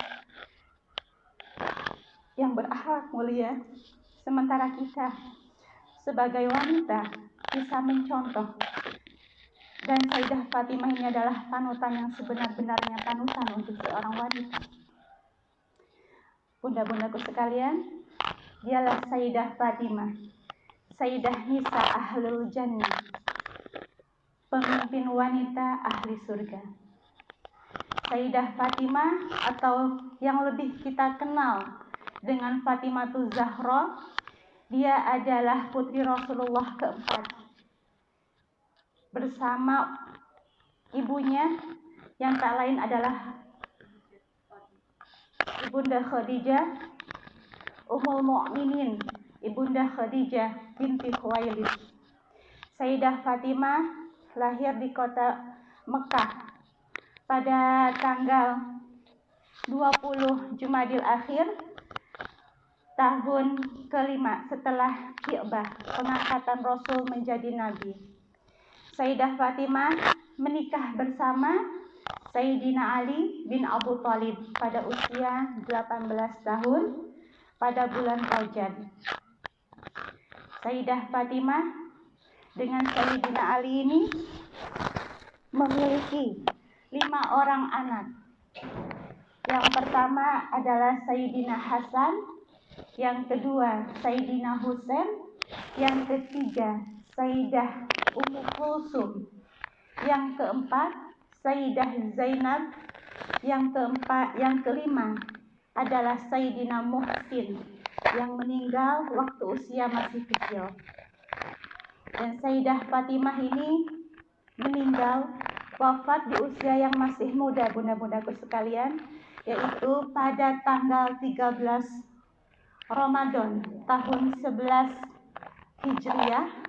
yang berakhlak mulia. Sementara kita sebagai wanita bisa mencontoh. Dan Sayyidah Fatimah ini adalah panutan yang sebenar-benarnya panutan untuk seorang wanita. Bunda-bundaku sekalian, dialah Sayyidah Fatimah, Sayyidah Nisa Ahlul Jannah, pemimpin wanita ahli surga. Sayyidah Fatimah atau yang lebih kita kenal dengan Fatimatu Zahra, dia adalah putri Rasulullah keempat. Bersama ibunya yang tak lain adalah Ibunda Khadijah, Ummul Mukminin, Ibunda Khadijah binti Khuwailid. Sayyidah Fatimah lahir di kota Mekah pada tanggal 20 Jumadil Akhir tahun kelima setelah Ki'bah, pengangkatan Rasul menjadi Nabi. Sayyidah Fatimah menikah bersama Sayyidina Ali bin Abu Thalib pada usia 18 tahun pada bulan Rajab. Sayyidah Fatimah dengan Sayyidina Ali ini memiliki 5 orang anak. Yang pertama adalah Sayyidina Hasan, yang kedua Sayyidina Husain, yang ketiga Sayyidah Ummu Kulsum, yang keempat Sayyidah Zainab, yang kelima adalah Sayyidina Muhsin yang meninggal waktu usia masih kecil. Dan Sayyidah Fatimah ini meninggal wafat di usia yang masih muda, bunda-bundaku sekalian, yaitu pada tanggal 13 Ramadan tahun 11 Hijriah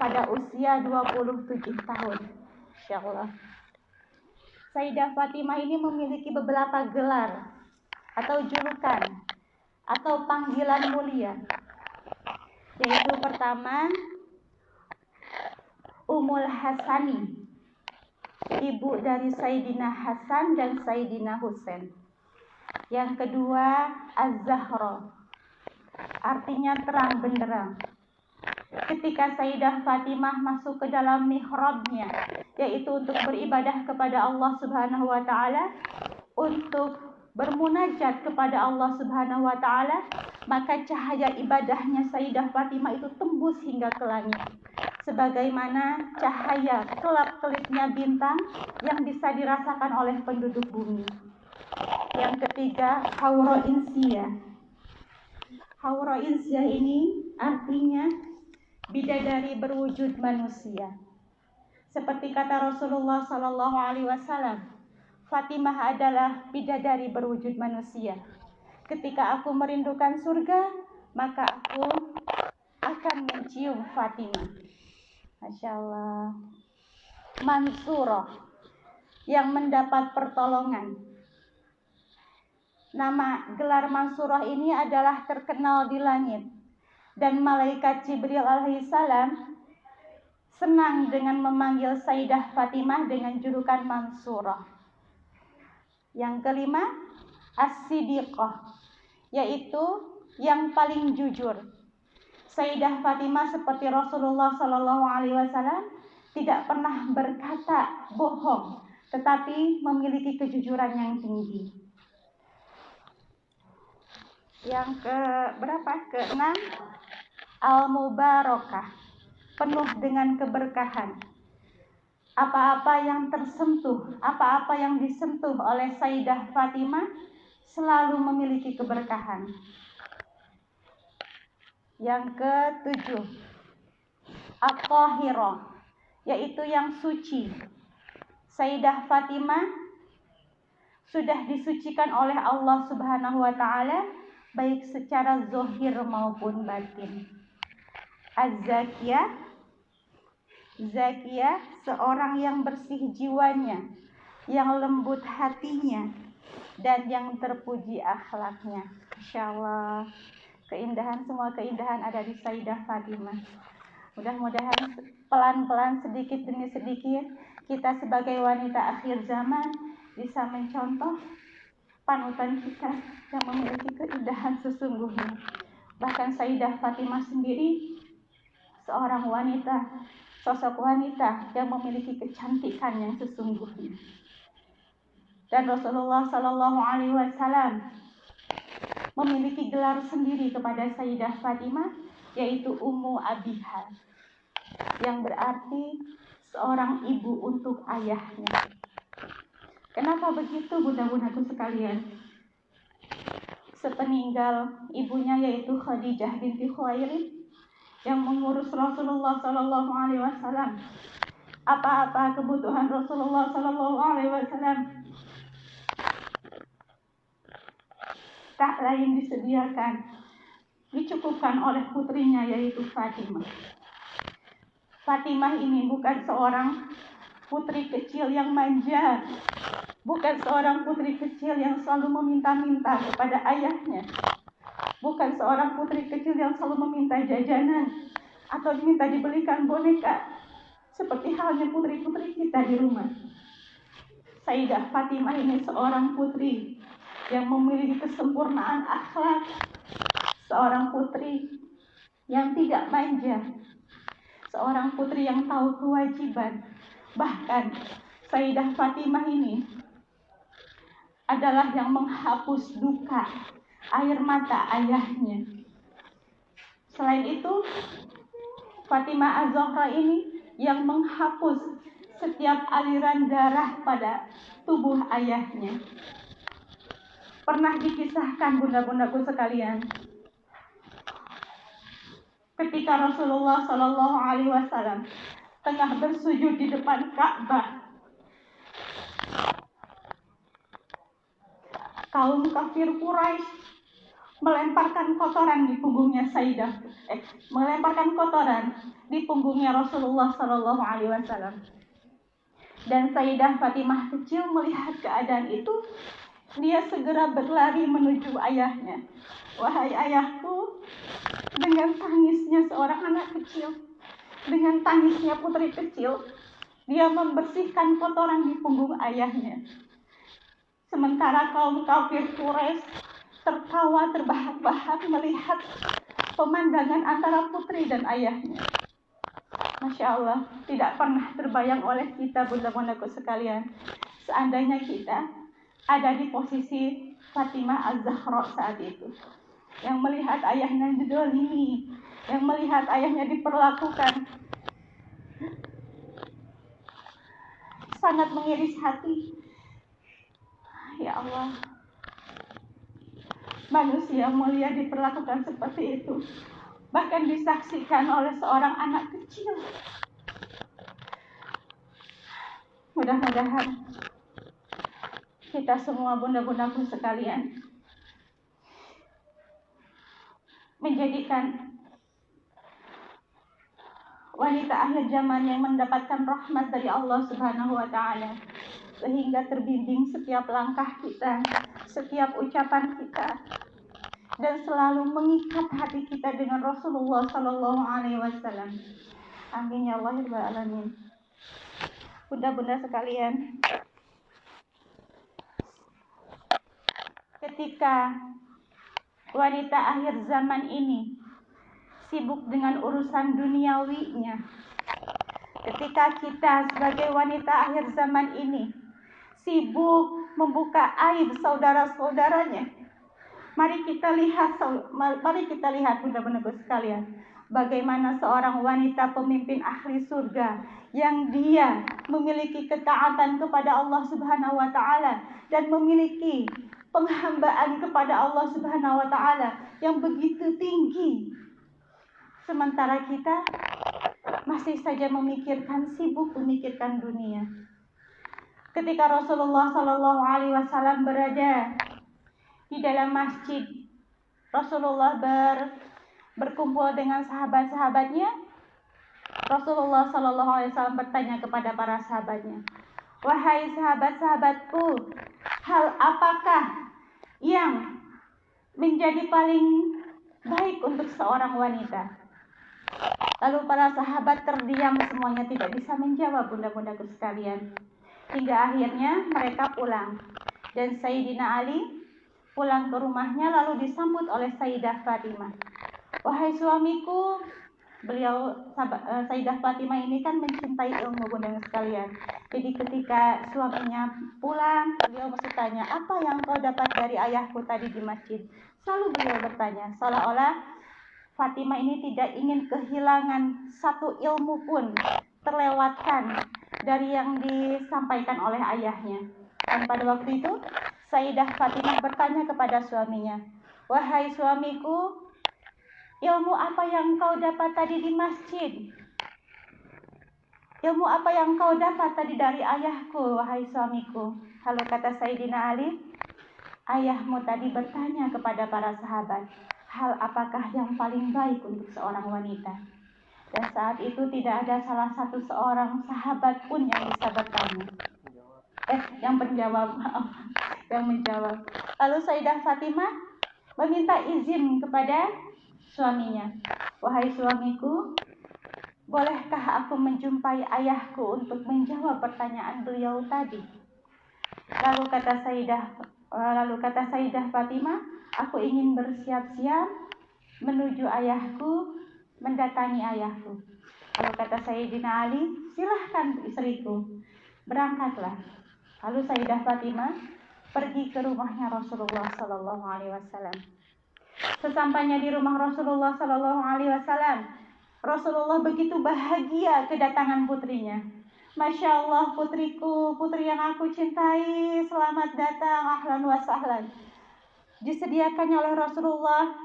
pada usia 27 tahun. Insyaallah. Sayyidah Fatimah ini memiliki beberapa gelar atau julukan atau panggilan mulia. Yaitu pertama Ummul Hasani, ibu dari Sayyidina Hasan dan Sayyidina Husain. Yang kedua Az-Zahra, artinya terang benderang. Ketika Sayyidah Fatimah masuk ke dalam mihrabnya, yaitu untuk beribadah kepada Allah Subhanahu wa taala, untuk bermunajat kepada Allah Subhanahu wa taala, maka cahaya ibadahnya Sayyidah Fatimah itu tembus hingga ke langit, sebagaimana cahaya kelap-kelipnya bintang yang bisa dirasakan oleh penduduk bumi. Yang ketiga, Haura Insiyah. Haura Insiyah ini artinya bidadari berwujud manusia. Seperti kata Rasulullah Sallallahu Alaihi Wasallam, Fatimah adalah bidadari berwujud manusia. Ketika aku merindukan surga, maka aku akan mencium Fatimah. Masya Allah. Mansurah, yang mendapat pertolongan. Nama gelar Mansurah ini adalah terkenal di langit. Dan malaikat Jibril alaihissalam senang dengan memanggil Sayyidah Fatimah dengan julukan Mansurah. Yang kelima, As-Siddiqah, yaitu yang paling jujur. Sayyidah Fatimah seperti Rasulullah Sallallahu Alaihi Wasallam tidak pernah berkata bohong, tetapi memiliki kejujuran yang tinggi. Yang keenam, Al-Mubarakah, penuh dengan keberkahan. Apa-apa yang tersentuh, apa-apa yang disentuh oleh Sayyidah Fatimah selalu memiliki keberkahan. Yang ketujuh, At-Tahirah, yaitu yang suci. Sayyidah Fatimah sudah disucikan oleh Allah Subhanahu wa taala baik secara zahir maupun batin. Az-Zakiyah, Zakiyah, seorang yang bersih jiwanya, yang lembut hatinya, dan yang terpuji akhlaknya. Masya Allah, semua keindahan ada di Sayyidah Fatimah. Mudah-mudahan pelan-pelan, sedikit demi sedikit, kita sebagai wanita akhir zaman bisa mencontoh panutan kita yang memiliki keindahan sesungguhnya. Bahkan Sayyidah Fatimah sendiri seorang wanita, sosok wanita yang memiliki kecantikan yang sesungguhnya. Dan Rasulullah Sallallahu Alaihi Wasallam memiliki gelar sendiri kepada Sayyidah Fatimah, yaitu Ummu Abiha, yang berarti seorang ibu untuk ayahnya. Kenapa begitu, bunda-bundaku sekalian? Sepeninggal ibunya, yaitu Khadijah binti Khuwailid, yang mengurus Rasulullah Sallallahu Alaihi Wasallam, apa-apa kebutuhan Rasulullah Sallallahu Alaihi Wasallam tak lain disediakan, dicukupkan oleh putrinya, yaitu Fatimah. Fatimah ini bukan seorang putri kecil yang manja, bukan seorang putri kecil yang selalu meminta-minta kepada ayahnya, bukan seorang putri kecil yang selalu meminta jajanan atau diminta dibelikan boneka seperti halnya putri-putri kita di rumah. Sayyidah Fatimah ini seorang putri yang memiliki kesempurnaan akhlak, seorang putri yang tidak manja, seorang putri yang tahu kewajiban. Bahkan Sayyidah Fatimah ini adalah yang menghapus duka air mata ayahnya. Selain itu, Fatimah Az-Zahra ini yang menghapus setiap aliran darah pada tubuh ayahnya. Pernah dikisahkan, bunda-bundaku sekalian, ketika Rasulullah Sallallahu Alaihi Wasallam tengah bersujud di depan Ka'bah, kaum kafir Quraisy melemparkan kotoran di punggungnya melemparkan kotoran di punggungnya Rasulullah Sallallahu Alaihi Wasallam. Dan Sayyidah Fatimah kecil melihat keadaan itu, dia segera berlari menuju ayahnya. Wahai ayahku, dengan tangisnya seorang anak kecil, dengan tangisnya putri kecil, dia membersihkan kotoran di punggung ayahnya. Sementara kaum kafir Quraisy tertawa terbahak-bahak melihat pemandangan antara putri dan ayahnya. Masya Allah, tidak pernah terbayang oleh kita, bunda-bundaku sekalian, seandainya kita ada di posisi Fatimah Az-Zahra saat itu, yang melihat ayahnya didolimi, yang melihat ayahnya diperlakukan, sangat mengiris hati. Ya Allah, manusia mulia diperlakukan seperti itu, bahkan disaksikan oleh seorang anak kecil. Mudah-mudahan kita semua, bunda-bundaku sekalian, menjadikan wanita akhir zaman yang mendapatkan rahmat dari Allah Subhanahu wa taala, sehingga terbimbing setiap langkah kita, setiap ucapan kita, dan selalu mengikat hati kita dengan Rasulullah Sallallahu Alaihi Wasallam. Amin ya Allah ya alamin. Bunda-bunda sekalian, ketika wanita akhir zaman ini sibuk dengan urusan duniawinya, ketika kita sebagai wanita akhir zaman ini sibuk membuka aib saudara-saudaranya, mari kita lihat bunda-bundaku sekalian, bagaimana seorang wanita pemimpin ahli surga yang dia memiliki ketaatan kepada Allah Subhanahu wa taala dan memiliki penghambaan kepada Allah Subhanahu wa taala yang begitu tinggi. Sementara kita masih saja sibuk memikirkan dunia. ketika Rasulullah Shallallahu Alaihi Wasallam berada di dalam masjid, Rasulullah berkumpul dengan sahabat-sahabatnya. Rasulullah Shallallahu Alaihi Wasallam bertanya kepada para sahabatnya, wahai sahabat-sahabatku, hal apakah yang menjadi paling baik untuk seorang wanita? Lalu para sahabat terdiam semuanya, tidak bisa menjawab, bunda-bundaku sekalian. Hingga akhirnya mereka pulang. Dan Sayyidina Ali pulang ke rumahnya lalu disambut oleh Sayyidah Fatimah. Wahai suamiku, Sayyidah Fatimah ini kan mencintai ilmu, bunda sekalian. Jadi ketika suaminya pulang, beliau mesti tanya, apa yang kau dapat dari ayahku tadi di masjid? Selalu beliau bertanya, seolah-olah Fatimah ini tidak ingin kehilangan satu ilmu pun terlewatkan dari yang disampaikan oleh ayahnya. Dan pada waktu itu Sayyidah Fatimah bertanya kepada suaminya, wahai suamiku, ilmu apa yang kau dapat tadi di masjid? Ilmu apa yang kau dapat tadi dari ayahku, wahai suamiku? Lalu kata Sayyidina Ali, ayahmu tadi bertanya kepada para sahabat, hal apakah yang paling baik untuk seorang wanita? Dan saat itu tidak ada salah satu seorang sahabat pun yang bisa bertanya. Yang menjawab. Lalu Sayyidah Fatimah meminta izin kepada suaminya. Wahai suamiku, bolehkah aku menjumpai ayahku untuk menjawab pertanyaan beliau tadi? Lalu kata Sayyidah Fatimah, aku ingin bersiap-siap menuju ayahku, mendatangi ayahku. Lalu kata Sayyidina Ali, silahkan istriku, berangkatlah. Lalu Sayyidah Fatimah pergi ke rumahnya Rasulullah Sallallahu Alaihi Wasallam. Sesampainya di rumah Rasulullah Sallallahu Alaihi Wasallam, Rasulullah begitu bahagia kedatangan putrinya. Masya Allah, putriku, putri yang aku cintai, selamat datang, ahlan wa sahlan. Disediakannya oleh Rasulullah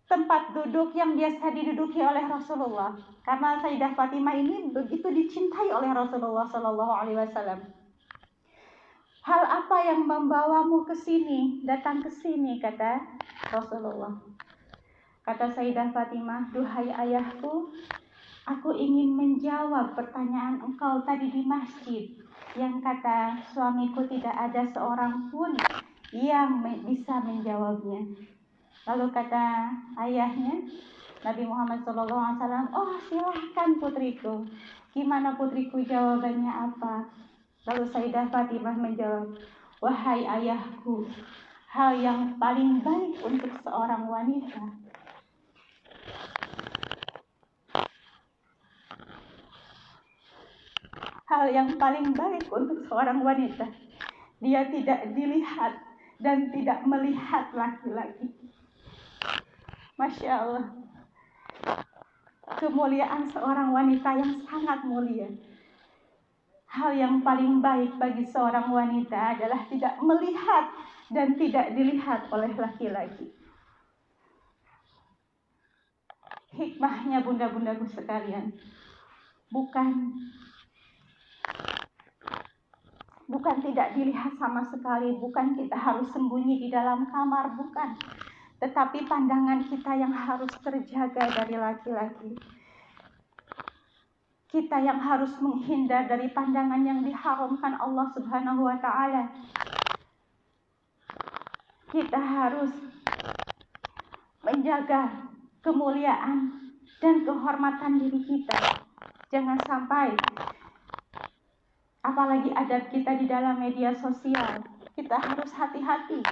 tempat duduk yang biasa diduduki oleh Rasulullah, karena Sayyidah Fatimah ini begitu dicintai oleh Rasulullah Sallallahu Alaihi Wasallam. Hal apa yang membawamu ke sini, datang ke sini, kata Rasulullah. Kata Sayyidah Fatimah, duhai ayahku, aku ingin menjawab pertanyaan engkau tadi di masjid, yang kata suamiku tidak ada seorang pun yang bisa menjawabnya. Lalu kata ayahnya, Nabi Muhammad SAW, oh silahkan putriku, gimana putriku, jawabannya apa? Lalu Sayyidah Fatimah menjawab, wahai ayahku, hal yang paling baik untuk seorang wanita dia tidak dilihat dan tidak melihat laki-laki. Masya Allah, kemuliaan seorang wanita yang sangat mulia. Hal yang paling baik bagi seorang wanita adalah tidak melihat dan tidak dilihat oleh laki-laki. Hikmahnya, bunda-bundaku sekalian, bukan tidak dilihat sama sekali, bukan kita harus sembunyi di dalam kamar, bukan. Tetapi pandangan kita yang harus terjaga dari laki-laki. Kita yang harus menghindar dari pandangan yang diharamkan Allah Subhanahu wa Ta'ala. Kita harus menjaga kemuliaan dan kehormatan diri kita. Jangan sampai, apalagi adab kita di dalam media sosial, kita harus hati-hati.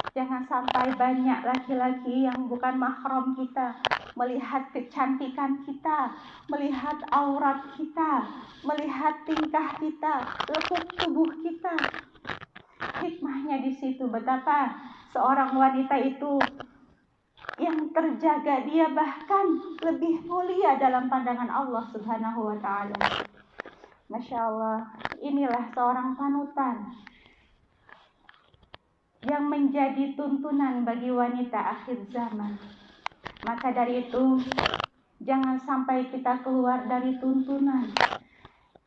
Jangan sampai banyak laki-laki yang bukan mahram kita melihat kecantikan kita, melihat aurat kita, melihat tingkah kita, lekuk tubuh kita. Hikmahnya di situ, betapa seorang wanita itu yang terjaga, dia bahkan lebih mulia dalam pandangan Allah Subhanahu wa Ta'ala. Masya Allah, inilah seorang panutan yang menjadi tuntunan bagi wanita akhir zaman. Maka dari itu, jangan sampai kita keluar dari tuntunan.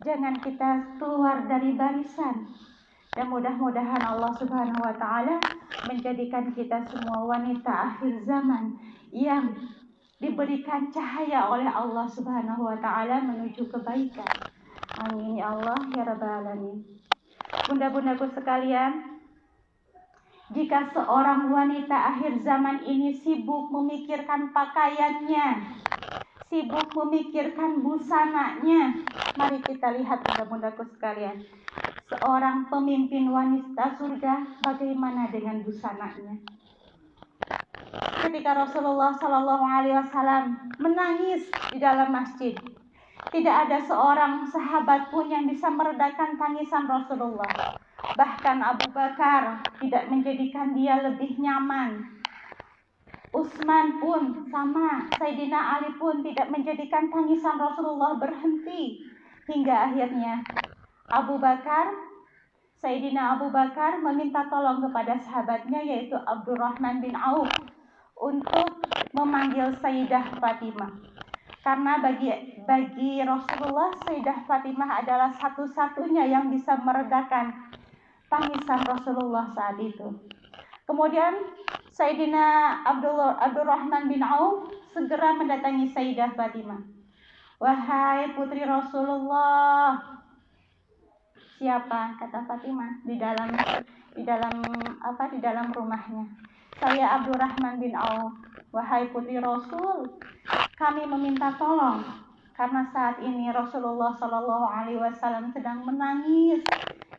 Jangan kita keluar dari barisan. Dan mudah-mudahan Allah Subhanahu wa Ta'ala menjadikan kita semua wanita akhir zaman yang diberikan cahaya oleh Allah Subhanahu wa Ta'ala menuju kebaikan. Amin ya Allah ya Rabbal Alamin. Bunda-bundaku sekalian, jika seorang wanita akhir zaman ini sibuk memikirkan pakaiannya, sibuk memikirkan busananya, mari kita lihat bunda-bundaku sekalian, seorang pemimpin wanita surga bagaimana dengan busananya. Ketika Rasulullah Shallallahu Alaihi Wasallam menangis di dalam masjid, tidak ada seorang sahabat pun yang bisa meredakan tangisan Rasulullah. Bahkan Abu Bakar tidak menjadikan dia lebih nyaman. Utsman pun sama, Sayyidina Ali pun tidak menjadikan tangisan Rasulullah berhenti. Hingga akhirnya Sayyidina Abu Bakar meminta tolong kepada sahabatnya yaitu Abdurrahman bin Auf untuk memanggil Sayyidah Fatimah. Karena bagi Rasulullah, Sayyidah Fatimah adalah satu-satunya yang bisa meredakan tangisan Rasulullah saat itu. Kemudian Sayyidina Abdurrahman bin Auf segera mendatangi Sayyidah Fatimah. Wahai putri Rasulullah. Siapa? Kata Fatimah di dalam rumahnya. Saya Abdurrahman bin Auf. Wahai putri Rasul, kami meminta tolong karena saat ini Rasulullah Shallallahu Alaihi Wasallam sedang menangis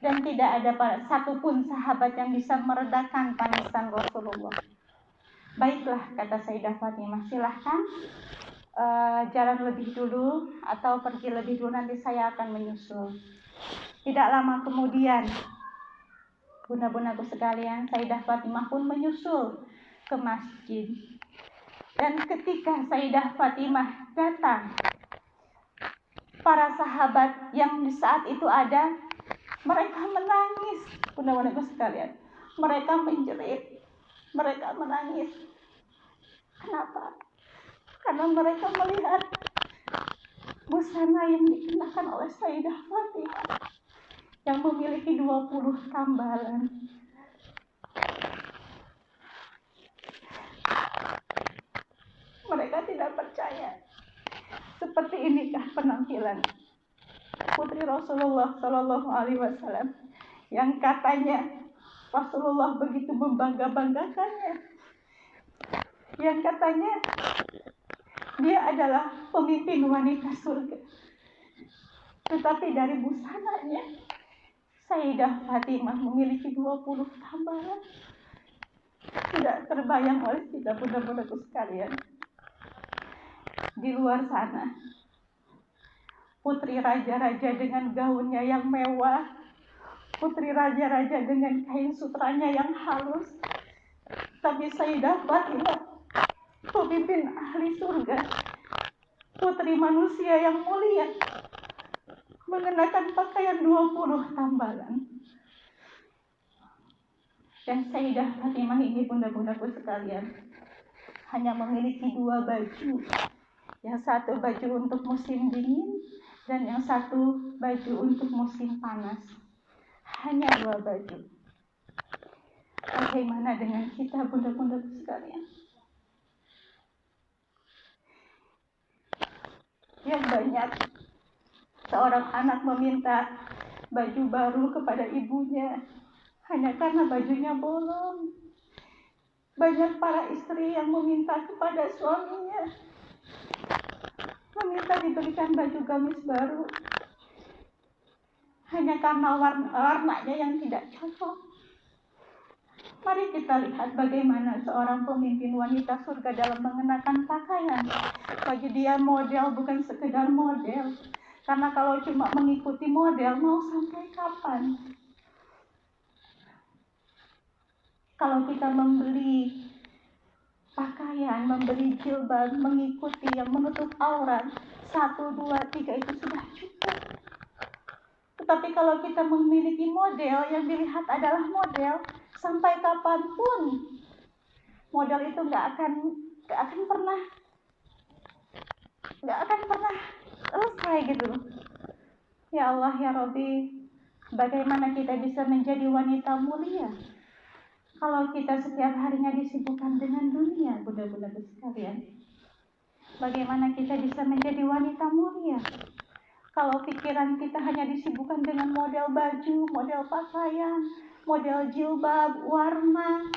dan tidak ada satupun sahabat yang bisa meredakan tangisan Rasulullah. Baiklah, kata Sayyidah Fatimah, silahkan jalan lebih dulu atau pergi lebih dulu, nanti saya akan menyusul. Tidak lama kemudian, bunda-bundaku sekalian, Sayyidah Fatimah pun menyusul ke masjid. Dan ketika Sayyidah Fatimah datang, para sahabat yang di saat itu ada, mereka menangis, bunda-bundaku sekalian. Mereka menjerit, mereka menangis. Kenapa? Karena mereka melihat busana yang dikenakan oleh Sayyidah Fatimah yang memiliki 20 tambalan. Mereka tidak percaya. Seperti inikah penampilan putri Rasulullah Shallallahu Alaihi Wasallam yang katanya Rasulullah begitu membangga-banggakannya, yang katanya dia adalah pemimpin wanita surga. Tetapi dari busananya, Sayyidah Fatimah memiliki 20 tambalan. Tidak terbayang oleh kita bunda-bundaku sekalian. Di luar sana, putri raja-raja dengan gaunnya yang mewah, putri raja-raja dengan kain sutranya yang halus. Tapi Sayyidah Fatimah, pemimpin ahli surga, putri manusia yang mulia, mengenakan pakaian 20 tambalan. Dan Sayyidah Fatimah ini bunda-bundaku sekalian hanya memiliki 2 baju. Yang satu baju untuk musim dingin dan yang satu baju untuk musim panas. Hanya 2 baju. Bagaimana dengan kita bunda-bundaku sekalian? Yang banyak seorang anak meminta baju baru kepada ibunya hanya karena bajunya bolong. Banyak para istri yang meminta kepada suaminya, meminta diberikan baju gamis baru hanya karena warnanya yang tidak cocok. Mari kita lihat bagaimana seorang pemimpin wanita surga dalam mengenakan pakaian. Bagi dia model bukan sekedar model, karena kalau cuma mengikuti model mau sampai kapan? Kalau kita membeli pakaian, membeli jilbab, mengikuti yang menutup aurat 1, 2, 3 itu sudah cukup. Tetapi kalau kita memiliki model yang dilihat adalah model, sampai kapanpun model itu nggak akan pernah selesai gitu. Ya Allah ya Rabbi, bagaimana kita bisa menjadi wanita mulia kalau kita setiap harinya disibukkan dengan dunia, bunda-bundaku sekalian? Bagaimana kita bisa menjadi wanita mulia kalau pikiran kita hanya disibukkan dengan model baju, model pakaian, model jilbab, warna?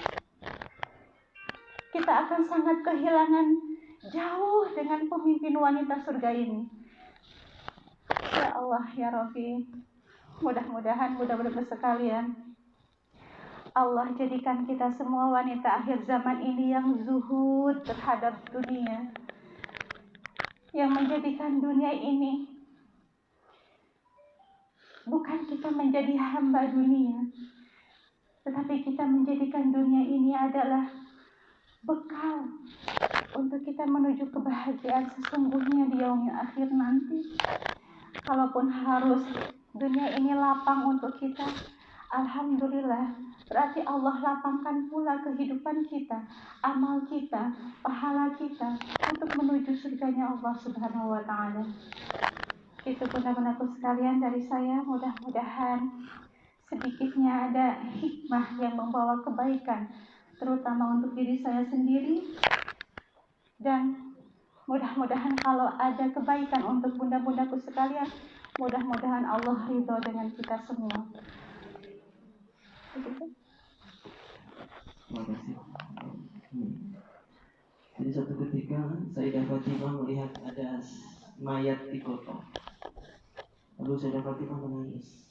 Kita akan sangat kehilangan jauh dengan pemimpin wanita surga ini. Ya Allah ya Rabbi, mudah-mudahan mudah-mudahan sekalian, Allah jadikan kita semua wanita akhir zaman ini yang zuhud terhadap dunia, yang menjadikan dunia ini bukan kita menjadi hamba dunia, tetapi kita menjadikan dunia ini adalah bekal untuk kita menuju kebahagiaan sesungguhnya di yaumil akhir nanti. Kalaupun harus dunia ini lapang untuk kita, alhamdulillah, berarti Allah lapangkan pula kehidupan kita, amal kita, pahala kita untuk menuju surganya Allah Subhanahu wa Ta'ala. Itu bunda-bundaku sekalian dari saya, mudah-mudahan sedikitnya ada hikmah yang membawa kebaikan, terutama untuk diri saya sendiri, dan mudah-mudahan kalau ada kebaikan untuk bunda-bundaku sekalian, mudah-mudahan Allah ridho dengan kita semua. Terima kasih. Jadi suatu ketika Sayyidah Fatimah melihat ada mayat digotong. Lalu Sayyidah Fatimah menangis.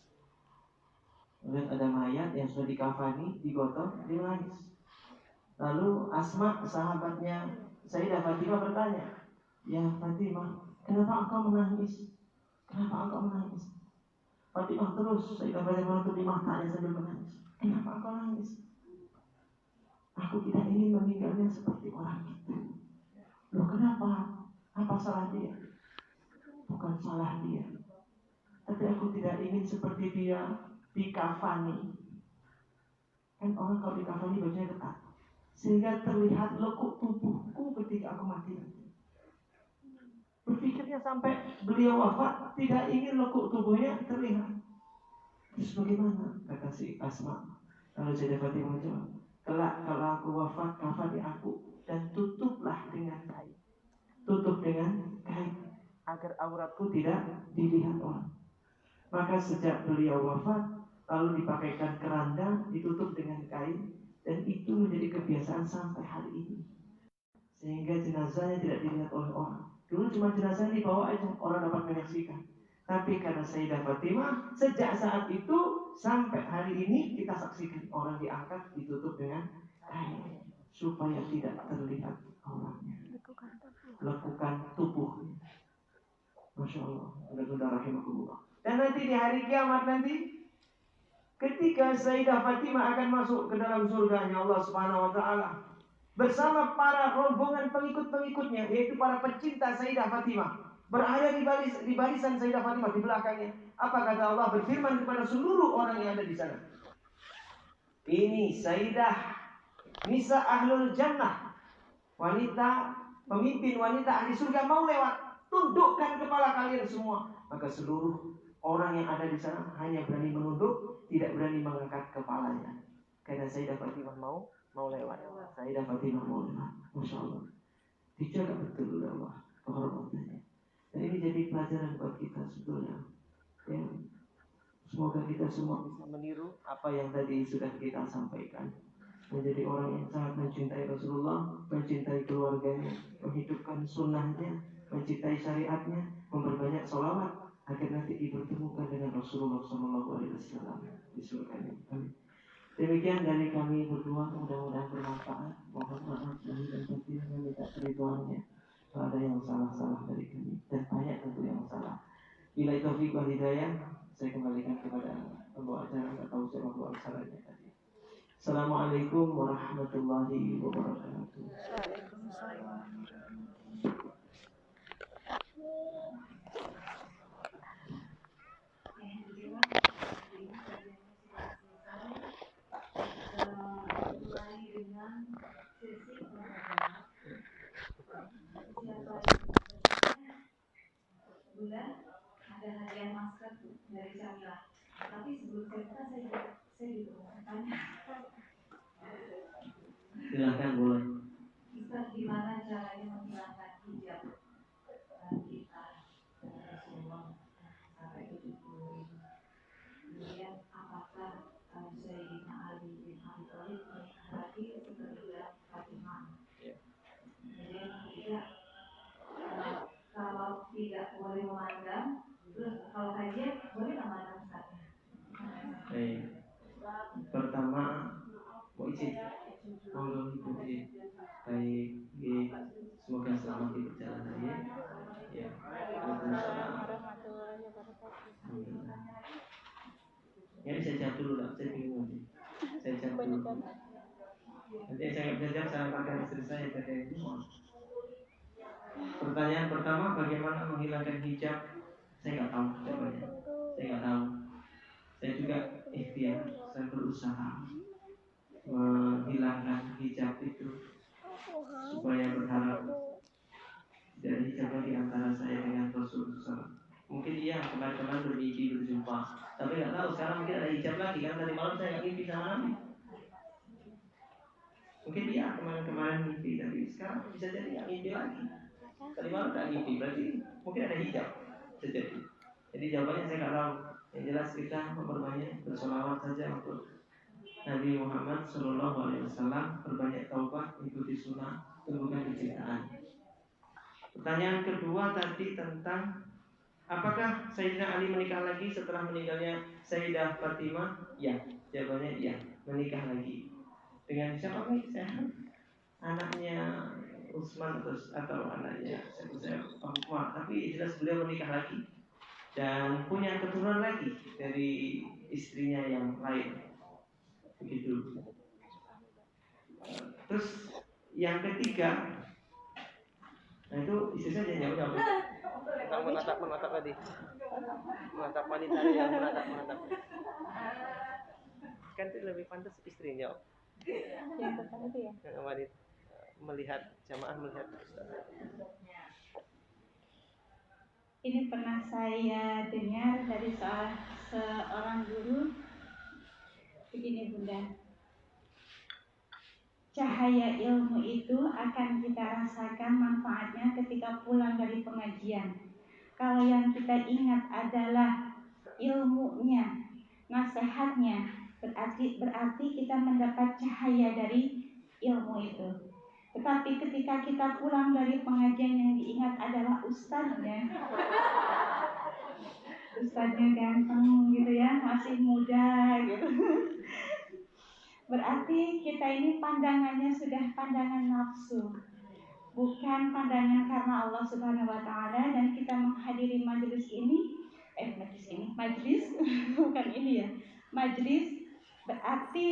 Melihat ada mayat yang sudah dikafani, digotong, dia menangis. Lalu Asma, sahabatnya Sayyidah Fatimah bertanya, "Ya Fatimah, kenapa engkau menangis? Kenapa engkau menangis?" Fatimah terus, Sayyidah Fatimah menutupi matanya sambil menangis. "Kenapa engkau menangis? Aku tidak ingin meninggalnya seperti orang itu." "Loh kenapa? Apa salah dia?" "Bukan salah dia, tapi aku tidak ingin seperti dia dikafani." Kan orang kalau dikafani bajunya ketat, sehingga terlihat lekuk tubuhku ketika aku mati. Berpikirnya sampai beliau wafat tidak ingin lekuk tubuhnya terlihat. Terus bagaimana? Kata si Asma. Lalu Sayyidah Fatimah menjawab, "Kelak kalau aku wafat, kafani aku dan tutuplah dengan kain. Tutup dengan kain agar auratku tidak dilihat orang." Maka sejak beliau wafat, lalu dipakaikan keranda, ditutup dengan kain, dan itu menjadi kebiasaan sampai hari ini. Sehingga jenazahnya tidak dilihat oleh orang. Dulu cuma jenazahnya dibawa aja, orang dapat menyaksikan. Tapi karena Sayyidah Fatimah, sejak saat itu sampai hari ini kita saksikan orang diangkat, ditutup dengan kain supaya tidak terlihat auratnya, lekukan tubuhnya. Masya Allah, benar-benar rahimahullah. Dan nanti di hari kiamat nanti, ketika Sayyidah Fatimah akan masuk ke dalam surganya Allah Subhanahu wa Ta'ala bersama para rombongan pengikut-pengikutnya, yaitu para pecinta Sayyidah Fatimah, berada di barisan Sayyidah Fatimah di belakangnya. Apa kata Allah? Berfirman kepada seluruh orang yang ada di sana, "Ini Sayyidah Nisa Ahlul Jannah, wanita, pemimpin wanita ahli surga mau lewat. Tundukkan kepala kalian semua." Maka seluruh orang yang ada di sana hanya berani menunduk, tidak berani mengangkat kepalanya, karena Sayyidah Fatimah mau lewat. Sayyidah Fatimah mau lewat. Masya Allah, dijaga betul oleh Allah kehormatannya. Dan ini jadi pelajaran buat kita sebetulnya. Ya, semoga kita semua bisa meniru apa yang tadi sudah kita sampaikan. Menjadi orang yang sangat mencintai Rasulullah, mencintai keluarganya, menghidupkan sunnahnya, mencintai syariatnya, memperbanyak sholawat agar nanti dipertemukan dengan Rasulullah SAW di surganya. Amin. Demikian dari kami berdua, mudah-mudahan bermanfaat. Mohon maaf lahir dan batin, meminta keridhaannya. Kalau ada yang salah-salah dari kami, dan banyak tentu yang salah. Bila taufiq wal hidayah, saya kembalikan kepada pembawa acara atau siapa pembawa acaranya tadi. Assalamualaikum warahmatullahi wabarakatuh. Bulan ada hadiah masker. dari Syamila. Tapi sebelum saya juga mau tanya. Silakan boleh. Ustaz, gimana caranya menghilangkan hijab kita Rasulullah sampai 70? Kemudian apakah Sayyidina Ali bin Abi Thalib menikah lagi setelah Fatimah? Kemudian ketiga, kalau tidak boleh memandang, terus kalau kajian boleh memandang Ustaznya? Pertama, mau izin, monggo ikuti. Baik, semoga selamat di perjalanannya. Ya, Waalaikumsalam. Ya, saya jawab dulu lah, saya bingung nih. Saya jawab dulu. Nanti saya nggak bisa jawab, saya pakai istri saya jadi bingung. Pertanyaan pertama, bagaimana menghilangkan hijab? Saya nggak tahu jawabannya. Saya nggak tahu. Saya juga ikhtiar, saya berusaha menghilangkan hijab itu supaya berharap tidak hijab di antara saya dengan Rasulullah. Mungkin iya kemarin-kemarin bermimpi berjumpa, tapi nggak tahu sekarang mungkin ada hijab lagi karena tadi malam saya nggak mimpi sama Nabi. Mungkin iya kemarin-kemarin mimpi, tapi sekarang bisa jadi nggak mimpi lagi. Tadi malam nggak mimpi, berarti mungkin ada hijab terjadi. Jadi jawabannya saya nggak tahu. Yang jelas kita memperbanyak bersolawat saja untuk Nabi Muhammad SAW, berbanyak taubat, ikuti sunnah, tumbuhkan kecintaan. Pertanyaan kedua tadi tentang apakah Sayyidina Ali menikah lagi setelah meninggalnya Sayyidah Fatimah? Ya, jawabannya ya, menikah lagi. Dengan siapa lagi? Anaknya Utsman atau anaknya Umar. Tapi jelas beliau menikah lagi dan punya keturunan lagi dari istrinya yang lain. Begitu. Terus yang ketiga, nah itu istri saya jawab. Menatap tadi. Menatap wanita yang menatap. Kan itu lebih pantas istrinya. Yang pertama itu ya. Wanita melihat jamaah melihat. Ini pernah saya dengar dari seorang guru. Begini Bunda, cahaya ilmu itu akan kita rasakan manfaatnya ketika pulang dari pengajian. Kalau yang kita ingat adalah ilmunya, nasihatnya, berarti kita mendapat cahaya dari ilmu itu. Tetapi ketika kita pulang dari pengajian yang diingat adalah ustadznya ganteng gitu ya, masih muda gitu. Berarti kita ini pandangannya sudah pandangan nafsu, bukan pandangan karena Allah Subhanahu wa taala. Dan kita menghadiri majelis bukan ini ya. Majelis berarti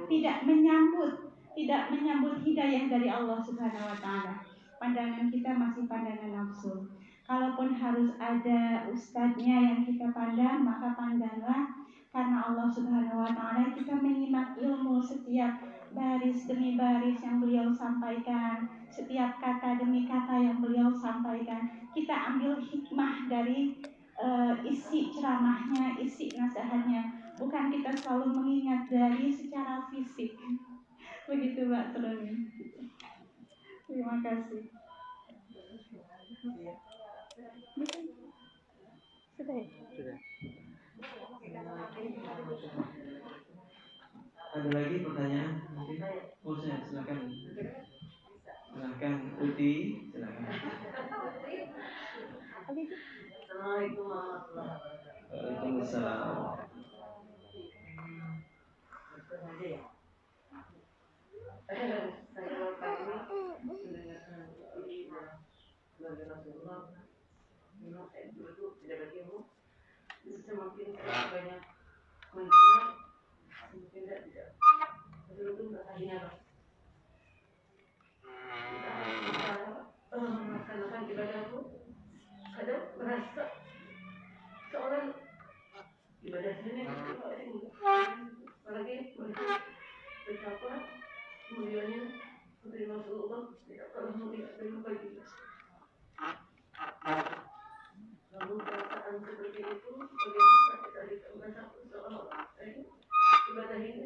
tidak menyambut hidayah dari Allah Subhanahu wa taala. Pandangan kita masih pandangan nafsu. Kalaupun harus ada ustadznya yang kita pandang, maka pandanglah karena Allah Subhanahu wa taala. Kita menyimak ilmu setiap baris demi baris yang beliau sampaikan, setiap kata demi kata yang beliau sampaikan. Kita ambil hikmah dari isi ceramahnya, isi nasihatnya. Bukan kita selalu mengingat dari secara fisik. Begitu Mbak Troni. Terima kasih. Sudah ya? Sudah. Ada lagi pertanyaan? Mungkin? Oh saya silakan. Silakan Uti, silakan. Assalamualaikum warahmatullahi wabarakatuh. Waalaikumsalam. Saya mendengarkan ini keluarga Rasulullah. Memang saya dulu tidak berilmu. Semakin saya banyak mendengar, semakin tidak. Dulu itu bertanya melaksanakan ibadahku, kadang merasa seorang ibadah sini apalagi betapa mulianya putri Rasulullah tidak pernah melihat dari pagi. orang seperti